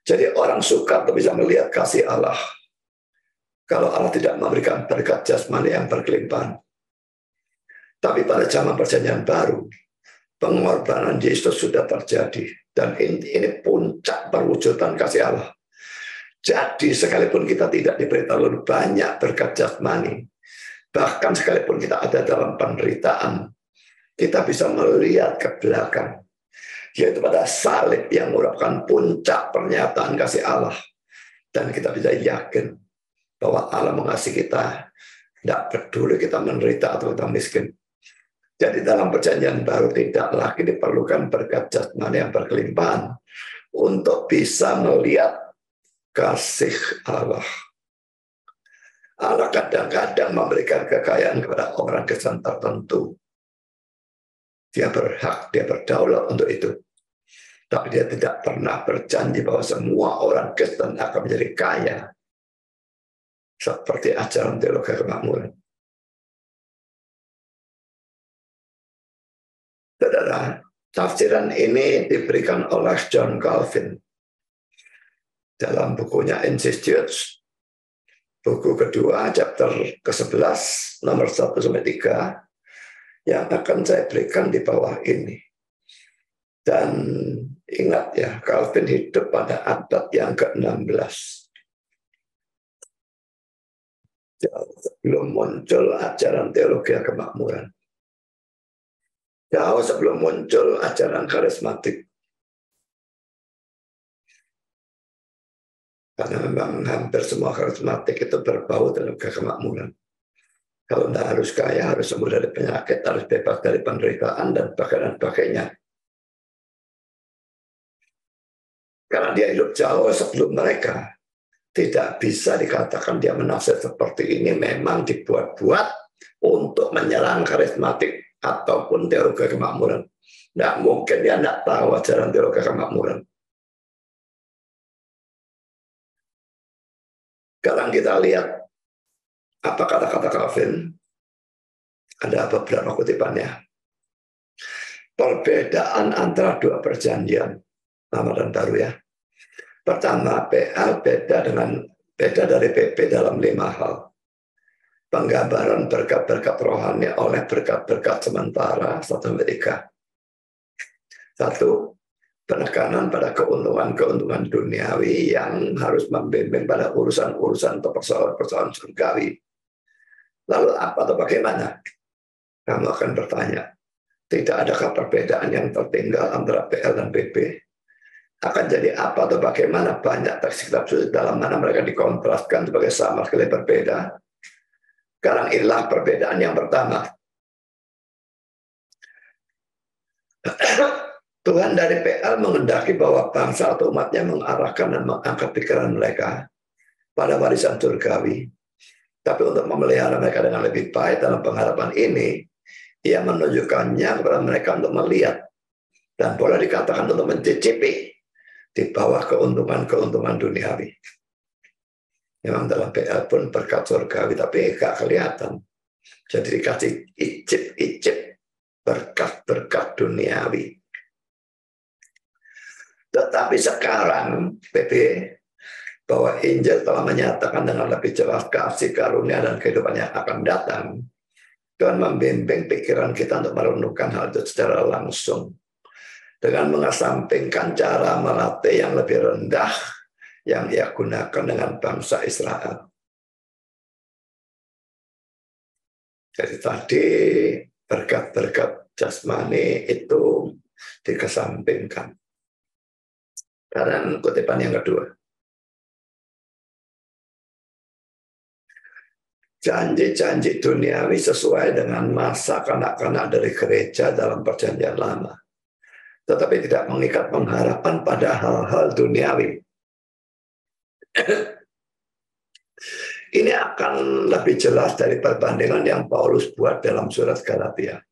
Jadi orang suka untuk bisa melihat kasih Allah. Kalau Allah tidak memberikan berkat jasmani yang berkelimpahan. Tapi pada zaman perjanjian baru, pengorbanan Yesus sudah terjadi. Dan ini puncak perwujudan kasih Allah. Jadi sekalipun kita tidak diberi terlalu banyak berkat jasmani, bahkan sekalipun kita ada dalam penderitaan, kita bisa melihat ke belakang. Yaitu pada salib yang merupakan puncak pernyataan kasih Allah. Dan kita bisa yakin bahwa Allah mengasihi kita, tidak peduli kita menderita atau kita miskin. Jadi dalam perjanjian baru tidak lagi diperlukan berkat jasmani yang berkelimpahan untuk bisa melihat kasih Allah. Allah kadang-kadang memberikan kekayaan kepada orang Kristen tertentu. Dia berhak, dia berdaulat untuk itu. Tapi dia tidak pernah berjanji bahwa semua orang Kristen akan menjadi kaya. Seperti ajaran teologi kemakmuran. Saudara, tafsiran ini diberikan oleh John Calvin dalam bukunya Institutes, buku kedua, chapter ke-11, nomor 1-3, yang akan saya berikan di bawah ini. Dan ingat ya, Calvin hidup pada abad yang ke-16. Jauh sebelum muncul ajaran teologi kemakmuran. Jauh sebelum muncul ajaran karismatik. Karena memang hampir semua karismatik itu berbau teologi kemakmuran. Kalau tidak harus kaya, harus sembuh dari penyakit, harus bebas dari penderitaan, dan sebagainya. Karena dia hidup jauh sebelum mereka. Tidak bisa dikatakan dia menafsir seperti ini memang dibuat-buat untuk menyerang karismatik ataupun teologi kemakmuran. Tidak mungkin dia tidak tahu ajaran teologi kemakmuran. Sekarang kita lihat apa kata-kata Calvin. Ada beberapa kutipannya. Perbedaan antara dua perjanjian lama dan baru ya. Pertama, PA beda dari PP dalam 5 hal. Penggambaran berkat-berkat rohani oleh berkat-berkat sementara 1-3. 1. Penekanan pada keuntungan-keuntungan duniawi yang harus membimbing pada urusan-urusan atau persoalan-persoalan surgawi. Lalu apa atau bagaimana? Kamu akan bertanya. Tidak adakah perbedaan yang tertinggal antara PL dan PP? Akan jadi apa atau bagaimana banyak teks kitab suci dalam mana mereka dikontraskan sebagai sama sekali berbeda? Sekarang inilah perbedaan yang pertama. Tuhan dari PL mengendaki bahwa bangsa atau umatnya mengarahkan dan mengangkat pikiran mereka pada warisan surgawi. Tapi untuk memelihara mereka dengan lebih baik dalam pengharapan ini, ia menunjukkannya kepada mereka untuk melihat dan boleh dikatakan untuk mencicipi di bawah keuntungan-keuntungan duniawi. Memang dalam PL pun berkat surgawi, tapi gak kelihatan. Jadi dikasih icip-icip berkat-berkat duniawi. Tetapi sekarang PP bahwa Injil telah menyatakan dengan lebih jelas kasih karunia dan kehidupan yang akan datang. Tuhan membimbing pikiran kita untuk merenungkan hal itu secara langsung dengan mengesampingkan cara melatih yang lebih rendah yang ia gunakan dengan bangsa Israel. Jadi tadi berkat-berkat jasmani itu dikesampingkan. Sekarang kutipan yang kedua. Janji-janji duniawi sesuai dengan masa kanak-kanak dari gereja dalam perjanjian lama. Tetapi tidak mengikat pengharapan pada hal-hal duniawi. Ini akan lebih jelas dari perbandingan yang Paulus buat dalam surat Galatia.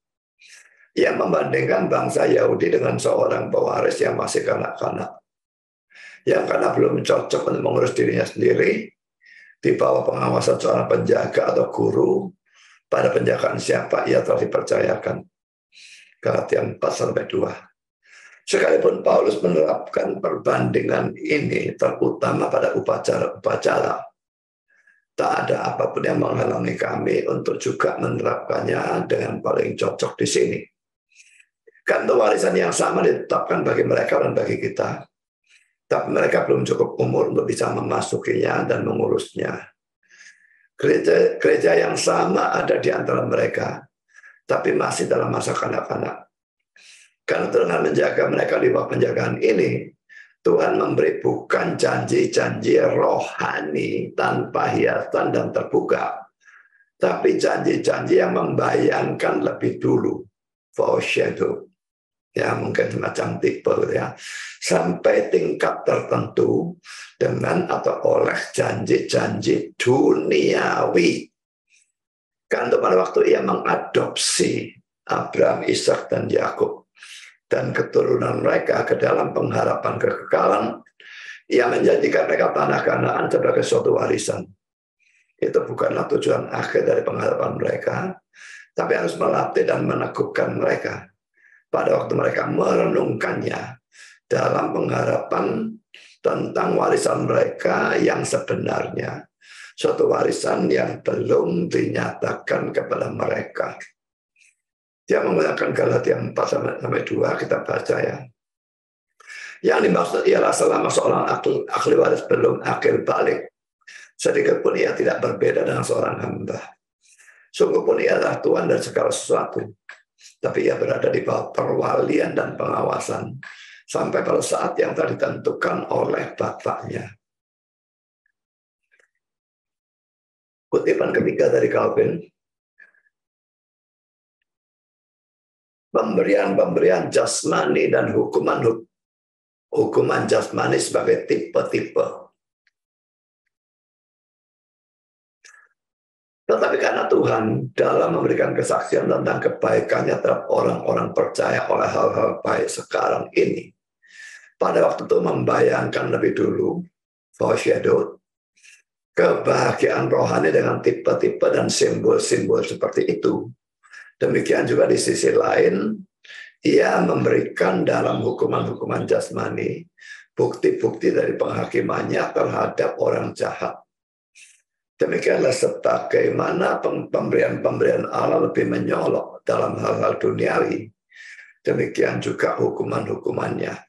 Ia membandingkan bangsa Yahudi dengan seorang pewaris yang masih kanak-kanak. Yang karena belum cocok untuk mengurus dirinya sendiri, di bawah pengawasan seorang penjaga atau guru, pada penjagaan siapa ia telah dipercayakan. Galatia 4-2. Sekalipun Paulus menerapkan perbandingan ini terutama pada upacara-upacara, tak ada apapun yang menghalangi kami untuk juga menerapkannya dengan paling cocok di sini. Karena warisan yang sama ditetapkan bagi mereka dan bagi kita. Tapi mereka belum cukup umur untuk bisa memasukinya dan mengurusnya. Gereja yang sama ada di antara mereka, tapi masih dalam masa kanak-kanak. Karena dengan menjaga mereka di bawah penjagaan ini, Tuhan memberi bukan janji-janji rohani tanpa hiasan dan terbuka, tapi janji-janji yang membayangkan lebih dulu, foreshadow. Ya mungkin semacam tipe ya, sampai tingkat tertentu dengan atau oleh janji-janji duniawi. Kan pada waktu ia mengadopsi Abraham, Ishak dan Yakub dan keturunan mereka ke dalam pengharapan kekekalan, ia menjadikan mereka tanah Kanaan sebagai suatu warisan. Itu bukanlah tujuan akhir dari pengharapan mereka, tapi harus melatih dan meneguhkan mereka pada waktu mereka merenungkannya dalam pengharapan tentang warisan mereka yang sebenarnya, suatu warisan yang belum dinyatakan kepada mereka. Dia menggunakan Galatia 4-2, kita baca ya. Yang dimaksud ialah selama seorang ahli waris belum akil balik, sedikit pun ia tidak berbeda dengan seorang hamba. Sungguh pun ia adalah Tuhan dari segala sesuatu. Tapi ia berada di bawah perwalian dan pengawasan sampai pada saat yang telah ditentukan oleh Bapaknya. Kutipan ketiga dari Calvin, pemberian jasmani dan hukuman jasmani sebagai tipe-tipe. Tetapi karena Tuhan dalam memberikan kesaksian tentang kebaikannya terhadap orang-orang percaya oleh hal-hal baik sekarang ini, pada waktu itu membayangkan lebih dulu, foreshadow, kebahagiaan rohani dengan tipe-tipe dan simbol-simbol seperti itu. Demikian juga di sisi lain, ia memberikan dalam hukuman-hukuman jasmani, bukti-bukti dari penghakimannya terhadap orang jahat. Demikianlah sebagaimana pemberian-pemberian Allah lebih menyolok dalam hal-hal duniawi, demikian juga hukuman-hukumannya.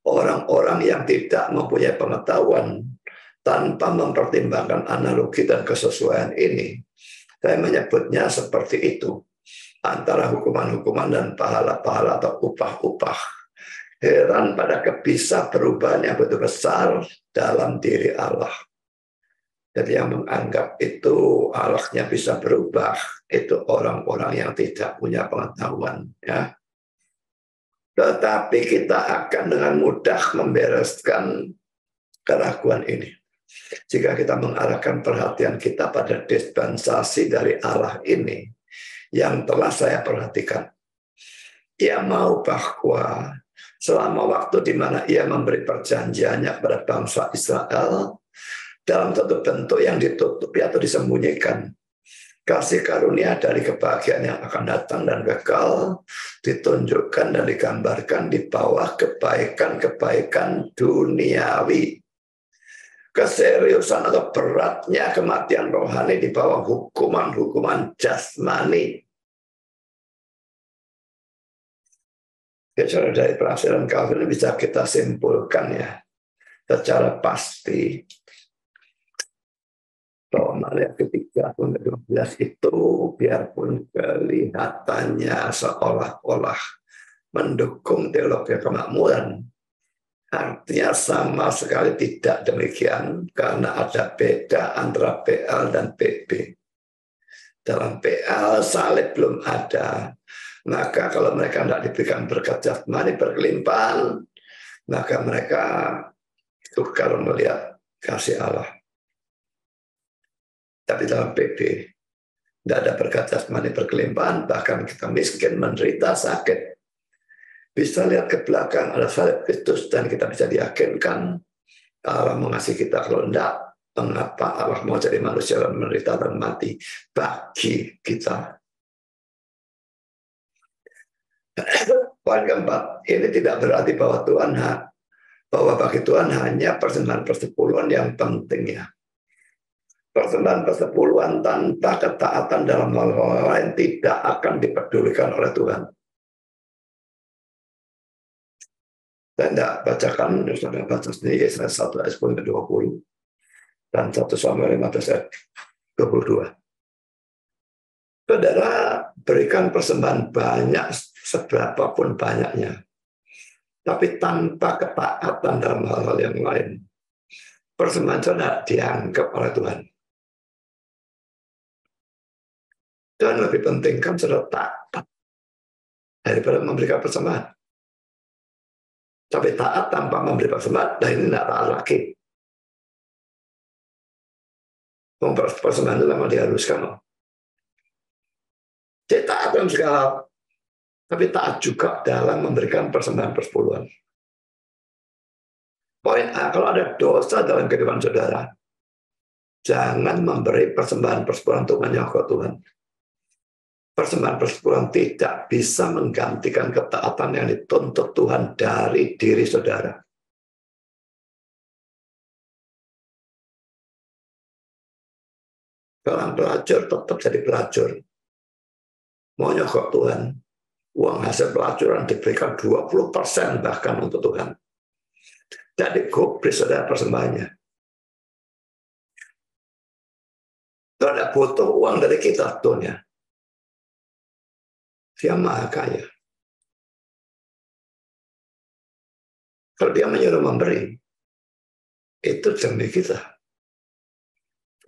Orang-orang yang tidak mempunyai pengetahuan tanpa mempertimbangkan analogi dan kesesuaian ini, saya menyebutnya seperti itu, antara hukuman-hukuman dan pahala-pahala atau upah-upah. Heran pada kebisa perubahan yang begitu besar dalam diri Allah. Jadi yang menganggap itu Allahnya bisa berubah, itu orang-orang yang tidak punya pengetahuan. Ya. Tetapi kita akan dengan mudah membereskan keraguan ini. Jika kita mengarahkan perhatian kita pada dispensasi dari Allah ini, yang telah saya perhatikan. Ia mau bahwa selama waktu di mana ia memberi perjanjiannya kepada bangsa Israel, dalam satu bentuk yang ditutupi atau disembunyikan, kasih karunia dari kebahagiaan yang akan datang dan kekal ditunjukkan dan digambarkan di bawah kebaikan-kebaikan duniawi. Keseriusan atau beratnya kematian rohani di bawah hukuman-hukuman jasmani. Ya, dari penafsiran Calvin bisa kita simpulkan ya secara pasti bahwa ayat ketiga 12 itu biarpun kelihatannya seolah-olah mendukung teologi kemakmuran, artinya sama sekali tidak demikian karena ada beda antara PL dan PB. Dalam PL salib belum ada, maka kalau mereka tidak diberikan berkat jasmani berkelimpahan, maka mereka tukar melihat kasih Allah. Tapi dalam PB tidak ada berkat jasmani berkelimpahan, bahkan kita miskin, menderita, sakit. Bisa lihat ke belakang ada salib Kristus dan kita bisa diyakinkan Allah mengasihi kita. Kalau tidak, mengapa Allah mau jadi manusia dan menderita dan mati bagi kita? Poin keempat, ini tidak berarti bahwa bagi Tuhan hanya persembahan persepuluhan yang penting ya. Persembahan persepuluhan tanpa ketaatan dalam hal lain tidak akan dipedulikan oleh Tuhan. Saya tidak bacakan, saudara baca sendiri Yesaya 1 ayat 10-20 dan 1 Samuel 15 ayat 22. Saudara berikan persembahan banyak seberapapun banyaknya, tapi tanpa ketaatan dalam hal-hal yang lain, persembahan saudara dianggap oleh Tuhan. Dan lebih penting kan saudara taat daripada memberikan persembahan. Tapi taat tanpa memberi persembahan, dan ini tidak taat lagi. Persembahan itu memang diharuskan. Jadi taat dalam segala hal, tapi taat juga dalam memberikan persembahan persepuluhan. Poin A, kalau ada dosa dalam kehidupan saudara, jangan memberi persembahan persepuluhan untuk menyokong Tuhan. Persembahan persepuluhan tidak bisa menggantikan ketaatan yang dituntut Tuhan dari diri saudara. Seorang pelajar tetap jadi pelajar. Mau nyokok Tuhan, uang hasil pelajaran diberikan 20% bahkan untuk Tuhan. Jadi gubris saudara persembahannya. Tuhan tidak butuh uang dari kita, Tuhan ya. Dia maha kaya. Kalau dia menyuruh memberi, itu demi kita.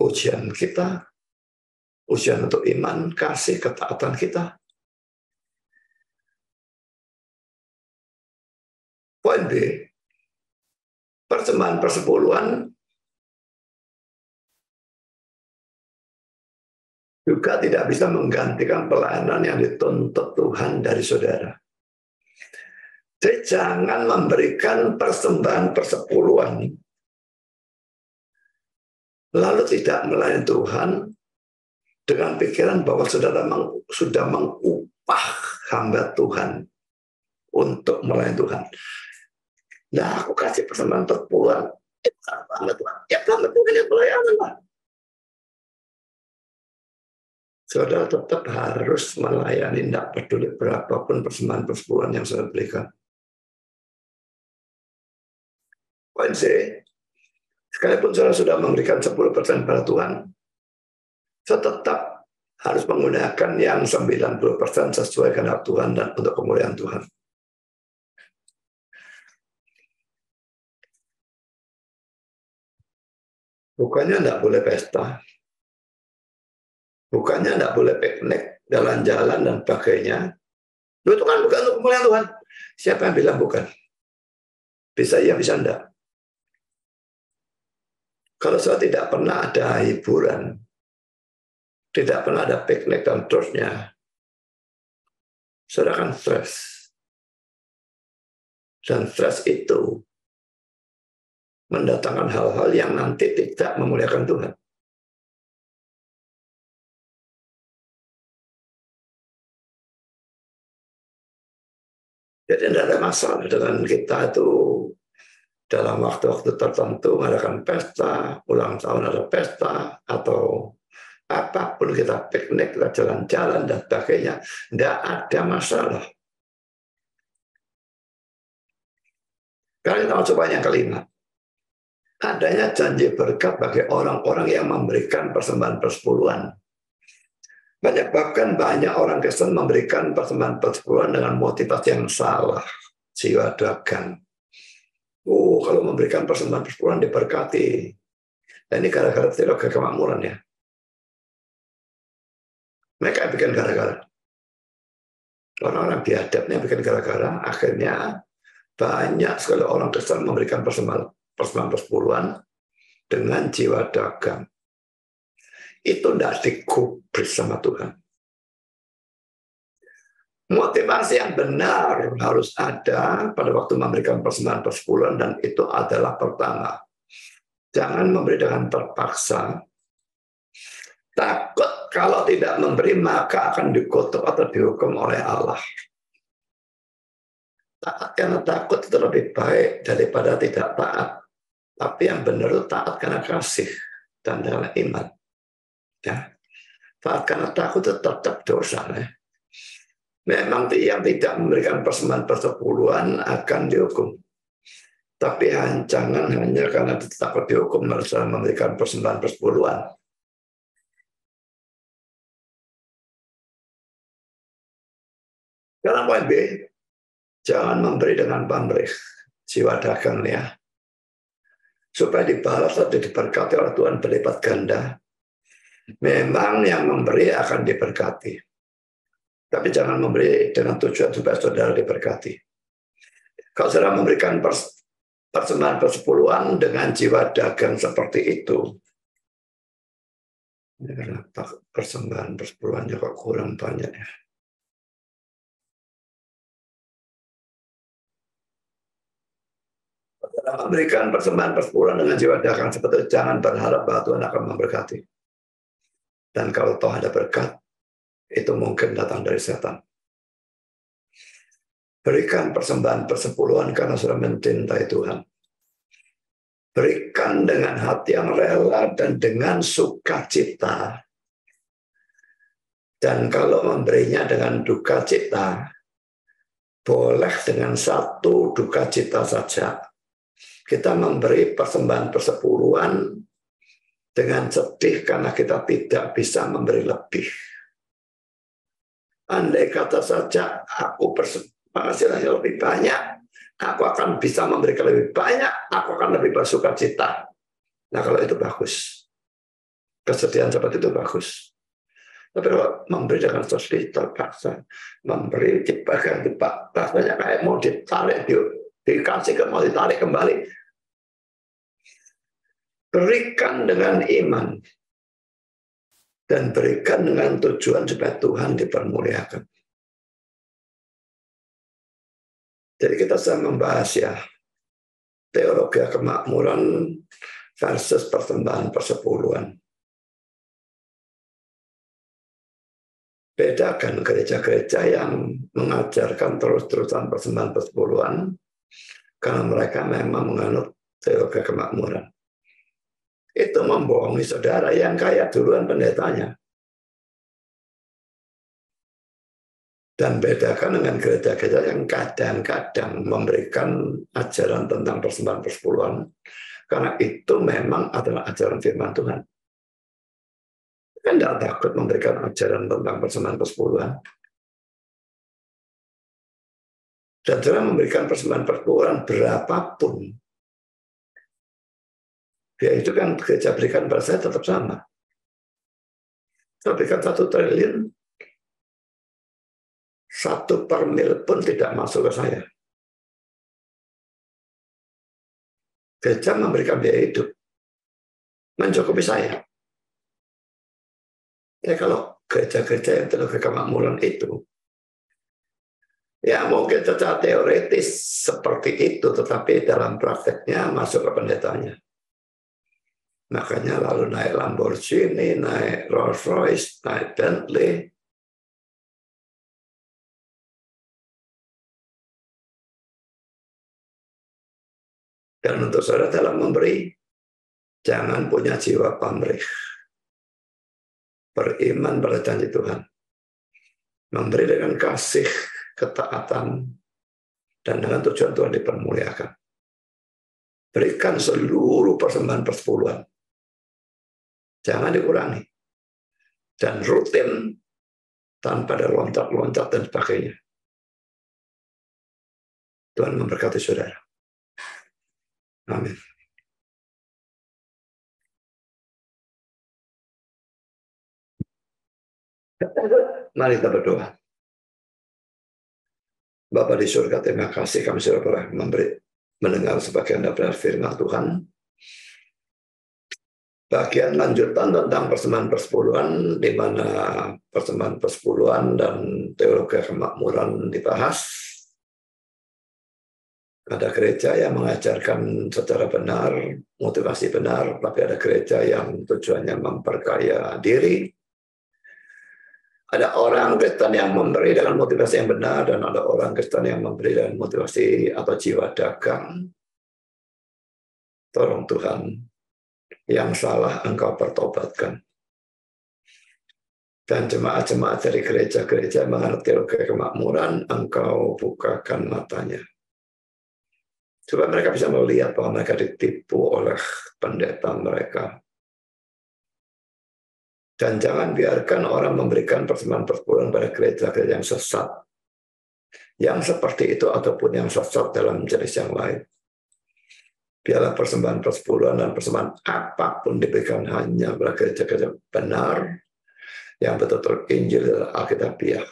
Ujian kita, ujian untuk iman, kasih, ketaatan kita. Poin B, persembahan persepuluhan juga tidak bisa menggantikan pelayanan yang dituntut Tuhan dari saudara. Jadi jangan memberikan persembahan persepuluhan lalu tidak melayani Tuhan dengan pikiran bahwa saudara sudah mengupah hamba Tuhan untuk melayani Tuhan. Nah, aku kasih persembahan persepuluhan, hamba Tuhan. Ya, hamba Tuhan yang pelayanan, Pak. Saudara tetap harus melayani, tidak peduli berapapun persembahan persepuluhan yang saudara berikan. Poin C, sekalipun saudara sudah memberikan 10% pada Tuhan, saya tetap harus menggunakan yang 90% sesuai kehendak Tuhan dan untuk kemuliaan Tuhan. Bukannya tidak boleh pesta, bukannya tidak boleh piknik, jalan-jalan dan sebagainya. Itu kan bukan untuk kemuliaan Tuhan. Siapa yang bilang bukan? Bisa iya, bisa enggak. Kalau saya tidak pernah ada hiburan, tidak pernah ada piknik dan terusnya, saudara kan stres. Dan stres itu mendatangkan hal-hal yang nanti tidak memuliakan Tuhan. Jadi tidak ada masalah dengan kita itu dalam waktu-waktu tertentu mengadakan pesta, ulang tahun ada pesta, atau apapun kita piknik, kita jalan-jalan dan sebagainya, tidak ada masalah. Sekarang kita coba yang kelima. Adanya janji berkat bagi orang-orang yang memberikan persembahan persepuluhan. Bahkan banyak orang Kristen memberikan persembahan persepuluhan dengan motivasi yang salah, jiwa dagang. Kalau memberikan persembahan persepuluhan diberkati. Dan ini gara-gara teologi kemakmuran ya. Mereka bikin gara-gara. Orang-orang biadabnya bikin gara-gara. Akhirnya banyak sekali orang Kristen memberikan persembahan persepuluhan dengan jiwa dagang. Itu tidak digubris sama Tuhan. Motivasi yang benar harus ada pada waktu memberikan persembahan persepuluhan, dan itu adalah pertama, jangan memberi dengan terpaksa. Takut kalau tidak memberi maka akan dikutuk atau dihukum oleh Allah. Taat karena takut itu lebih baik daripada tidak taat. Tapi yang benar itu taat karena kasih dan karena iman. Ya. Taat karena takut itu tetap dosa. Ya. Memang yang tidak memberikan persembahan persepuluhan akan dihukum. Tapi jangan hanya karena takut dihukum harus memberikan persembahan persepuluhan. Sekarang poin B, jangan memberi dengan pamrih, jiwa dagang ya. Supaya dibalas atau diberkati oleh Tuhan berlipat ganda. Memang yang memberi akan diberkati. Tapi jangan memberi dengan tujuan supaya saudara diberkati. Kalau saudara memberikan persembahan persepuluhan dengan jiwa dagang seperti itu, persembahan persepuluhannya kok kurang banyak ya. Memberikan persembahan persepuluhan dengan jiwa dagang seperti itu, jangan berharap bahwa Tuhan akan memberkati. Dan kalau toh ada berkat, itu mungkin datang dari setan. Berikan persembahan persepuluhan karena sudah mencintai Tuhan. Berikan dengan hati yang rela dan dengan sukacita. Dan kalau memberinya dengan duka cita, boleh dengan satu duka cita saja. Kita memberi persembahan persepuluhan dengan sedih karena kita tidak bisa memberi lebih. Andai kata saja aku penghasilannya lebih banyak, aku akan bisa memberikan lebih banyak, aku akan lebih bersuka cita. Nah kalau itu bagus. Kesedihan seperti itu bagus. Tapi kalau memberi dengan sedih terpaksa, memberi dipegang, rasanya kayak mau ditarik, dikasih ke mau ditarik kembali. Berikan dengan iman dan berikan dengan tujuan supaya Tuhan dipermuliakan. Jadi kita sedang membahas ya teologi kemakmuran versus persembahan persepuluhan. Bedakan gereja-gereja yang mengajarkan terus-terusan persembahan persepuluhan karena mereka memang menganut teologi kemakmuran. Itu membohongi saudara yang kaya duluan pendetanya. Dan bedakan dengan gereja-gereja yang kadang-kadang memberikan ajaran tentang persembahan persepuluhan, karena itu memang adalah ajaran firman Tuhan. Kan tidak takut memberikan ajaran tentang persembahan persepuluhan. Dan cara memberikan persembahan persepuluhan berapapun, ya itu kan gereja berikan pada saya tetap sama. Saya berikan 1 triliun, 1 per mil pun tidak masuk ke saya. Gereja memberikan biaya hidup, mencukupi saya. Ya kalau gereja-gereja yang telah kemakmuran itu, ya mungkin secara teoretis seperti itu, tetapi dalam prakteknya masuk ke pendetanya. Makanya lalu naik Lamborghini, naik Rolls Royce, naik Bentley. Dan untuk saudara dalam memberi, jangan punya jiwa pamrih. Beriman pada janji Tuhan. Memberi dengan kasih, ketaatan, dan dengan tujuan Tuhan dipermuliakan. Berikan seluruh persembahan persepuluhan. Jangan dikurangi. Dan rutin, tanpa ada loncat-loncat dan sebagainya. Tuhan memberkati saudara. Amin. Mari kita berdoa. Bapa di surga, terima kasih kami sudah boleh mendengar sebagian dari firman Tuhan. Bagian lanjutan tentang persembahan persepuluhan, di mana persembahan persepuluhan dan teologi kemakmuran dibahas. Ada gereja yang mengajarkan secara benar, motivasi benar, tapi ada gereja yang tujuannya memperkaya diri. Ada orang Kristen yang memberi dengan motivasi yang benar, dan ada orang Kristen yang memberi dengan motivasi atau jiwa dagang. Tolong Tuhan, yang salah Engkau pertobatkan. Dan jemaat-jemaat dari gereja-gereja mengerti kemakmuran, Engkau bukakan matanya. Supaya mereka bisa melihat bahwa mereka ditipu oleh pendeta mereka. Dan jangan biarkan orang memberikan persembahan persepuluhan pada gereja-gereja yang sesat. Yang seperti itu ataupun yang sesat dalam jenis yang lain. Biarlah persembahan persepuluhan dan persembahan apapun diberikan hanya pada gereja-gereja benar, yang betul-betul Injil dan Alkitabiah.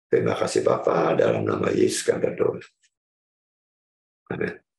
Terima kasih Bapa, dalam nama Yesus kami berdoa. Amin.